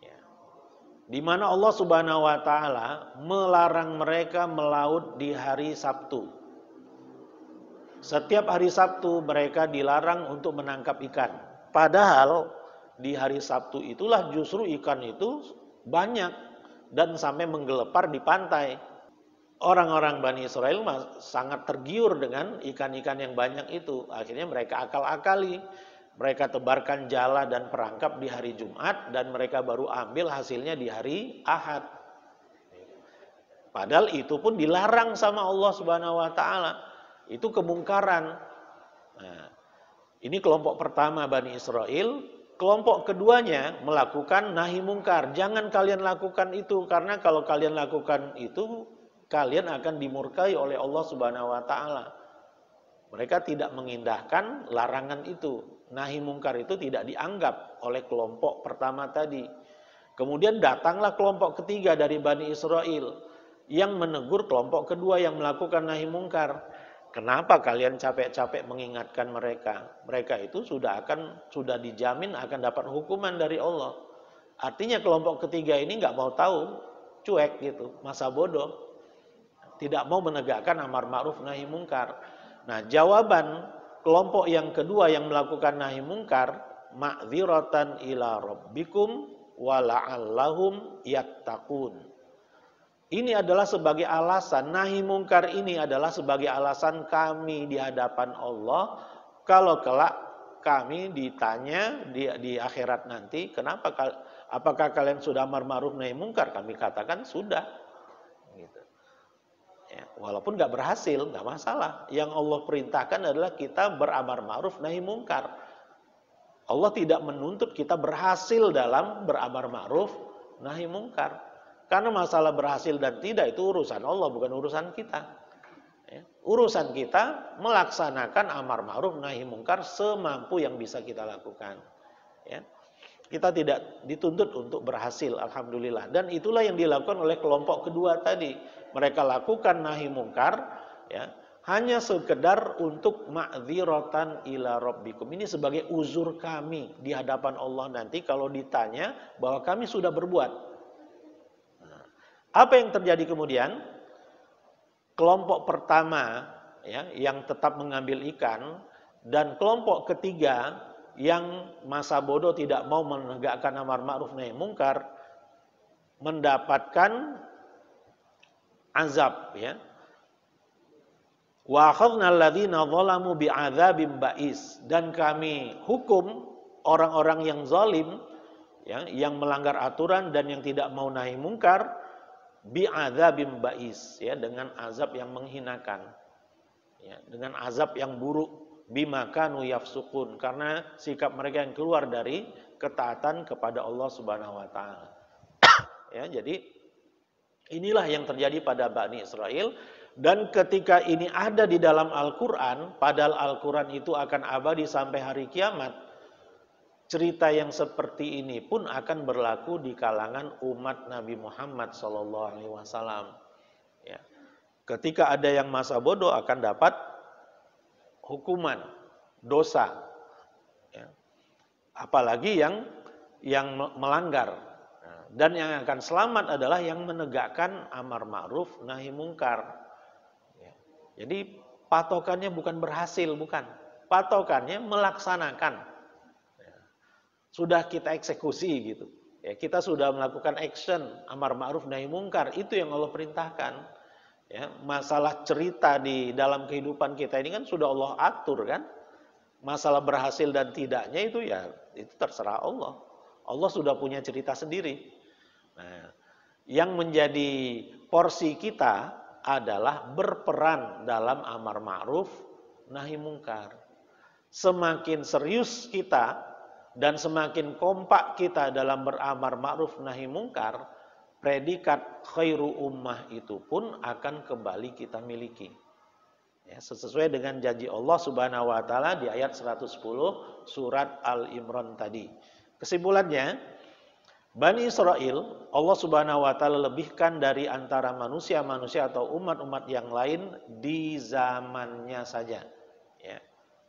Ya. Di mana Allah Subhanahu wa taala melarang mereka melaut di hari Sabtu. Setiap hari Sabtu mereka dilarang untuk menangkap ikan. Padahal di hari Sabtu itulah justru ikan itu banyak dan sampai menggelepar di pantai. Orang-orang Bani Israel sangat tergiur dengan ikan-ikan yang banyak itu. Akhirnya mereka akal-akali. Mereka tebarkan jala dan perangkap di hari Jumat dan mereka baru ambil hasilnya di hari Ahad. Padahal itu pun dilarang sama Allah Subhanahu wa taala. Itu kemungkaran. Nah, ini kelompok pertama Bani Israel. Kelompok keduanya melakukan nahi mungkar. Jangan kalian lakukan itu, karena kalau kalian lakukan itu kalian akan dimurkai oleh Allah Subhanahu wa taala. Mereka tidak mengindahkan larangan itu. Nahi mungkar itu tidak dianggap oleh kelompok pertama tadi. Kemudian datanglah kelompok ketiga dari Bani Israel yang menegur kelompok kedua yang melakukan nahi mungkar. Kenapa kalian capek-capek mengingatkan mereka? Mereka itu sudah dijamin akan dapat hukuman dari Allah. Artinya kelompok ketiga ini nggak mau tahu, cuek gitu, masa bodoh. Tidak mau menegakkan amar ma'ruf nahi mungkar. Nah, jawaban kelompok yang kedua yang melakukan nahi mungkar, ma'dziratan ila rabbikum wa la'allahum yattaqun. Ini adalah sebagai alasan, nahi mungkar ini adalah sebagai alasan kami di hadapan Allah kalau kelak kami ditanya di akhirat nanti, apakah kalian sudah amar ma'ruf nahi mungkar? Kami katakan sudah. Gitu. Ya, walaupun nggak berhasil, nggak masalah. Yang Allah perintahkan adalah kita beramar ma'ruf nahi mungkar. Allah tidak menuntut kita berhasil dalam beramar ma'ruf nahi mungkar. Karena masalah berhasil dan tidak itu urusan Allah, bukan urusan kita. Ya, urusan kita melaksanakan amar ma'ruf nahi mungkar semampu yang bisa kita lakukan. Ya. Kita tidak dituntut untuk berhasil, alhamdulillah. Dan itulah yang dilakukan oleh kelompok kedua tadi. Mereka lakukan nahi mungkar, ya, hanya sekedar untuk ma'dziratan ila rabbikum. Ini sebagai uzur kami di hadapan Allah nanti kalau ditanya bahwa kami sudah berbuat. Nah, apa yang terjadi kemudian? Kelompok pertama, ya, yang tetap mengambil ikan, dan kelompok ketiga yang masa bodoh tidak mau menegakkan amar ma'ruf nahi mungkar mendapatkan azab, ya. Wa akhadna alladziina dzalamu bi'adzabin ba'is, dan kami hukum orang-orang yang zalim, ya, yang melanggar aturan dan yang tidak mau nahi mungkar bi'adzabin ba'is, ya, dengan azab yang menghinakan, ya, dengan azab yang buruk. Bima kanu yafsukun, karena sikap mereka yang keluar dari ketaatan kepada Allah Subhanahu wa taala. Ya, jadi inilah yang terjadi pada Bani Israel, dan ketika ini ada di dalam Al-Qur'an, padahal Al-Qur'an itu akan abadi sampai hari kiamat. Cerita yang seperti ini pun akan berlaku di kalangan umat Nabi Muhammad SAW. Ya. Ketika ada yang masa bodoh akan dapat hukuman, dosa, ya. Apalagi yang melanggar. Nah, dan yang akan selamat adalah yang menegakkan amar ma'ruf nahi mungkar. Ya. Jadi patokannya bukan berhasil, bukan. Patokannya melaksanakan. Ya. Sudah kita eksekusi gitu. Ya, kita sudah melakukan action amar ma'ruf nahi mungkar, itu yang Allah perintahkan. Ya, masalah cerita di dalam kehidupan kita ini kan sudah Allah atur kan. Masalah berhasil dan tidaknya itu ya itu terserah Allah. Allah sudah punya cerita sendiri. Nah, yang menjadi porsi kita adalah berperan dalam amar ma'ruf nahi mungkar. Semakin serius kita dan semakin kompak kita dalam beramar ma'ruf nahi mungkar, predikat khairu ummah itu pun akan kembali kita miliki. Ya, sesuai dengan janji Allah Subhanahu wa taala di ayat 110 surat Al-Imran tadi. Kesimpulannya, Bani Israel Allah Subhanahu wa taala lebihkan dari antara manusia-manusia atau umat-umat yang lain di zamannya saja. Ya,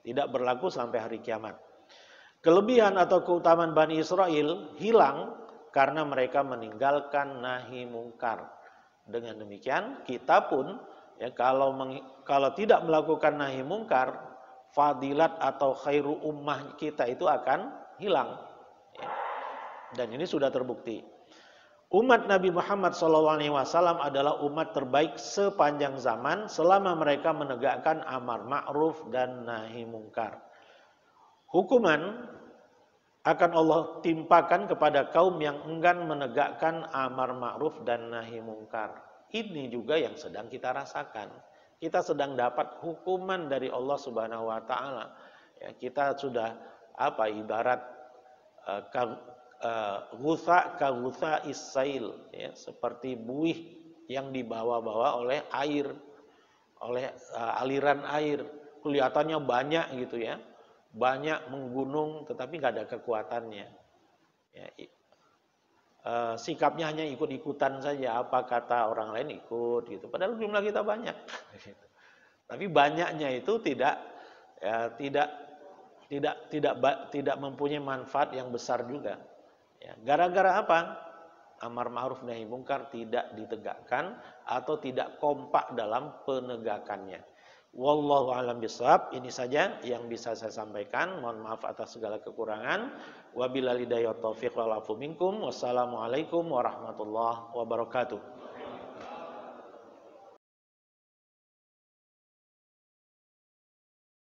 tidak berlaku sampai hari kiamat. Kelebihan atau keutamaan Bani Israel hilang karena mereka meninggalkan nahi mungkar. Dengan demikian kita pun, ya, kalau tidak melakukan nahi mungkar, fadilat atau khairu ummah kita itu akan hilang. Ya. Dan ini sudah terbukti. Umat Nabi Muhammad SAW adalah umat terbaik sepanjang zaman selama mereka menegakkan amar ma'ruf dan nahi mungkar. Hukuman akan Allah timpakan kepada kaum yang enggan menegakkan amar ma'ruf dan nahi mungkar. Ini juga yang sedang kita rasakan. Kita sedang dapat hukuman dari Allah Subhanahu wa taala. Ya, kita sudah ibarat gutha isail, ya, seperti buih yang dibawa-bawa oleh air, oleh aliran air. Kelihatannya banyak gitu ya. Banyak menggunung tetapi nggak ada kekuatannya. Ya, sikapnya hanya ikut-ikutan saja, apa kata orang lain ikut gitu. Padahal jumlah kita banyak. Tapi banyaknya itu tidak mempunyai manfaat yang besar juga. Ya, gara-gara apa? Amar ma'ruf nahi mungkar tidak ditegakkan atau tidak kompak dalam penegakannya. Wallahu a'lam bishawab. Ini saja yang bisa saya sampaikan. Mohon maaf atas segala kekurangan. Wabillahi hidayah taufiq wal afu minkum. Wassalamualaikum warahmatullahi wabarakatuh.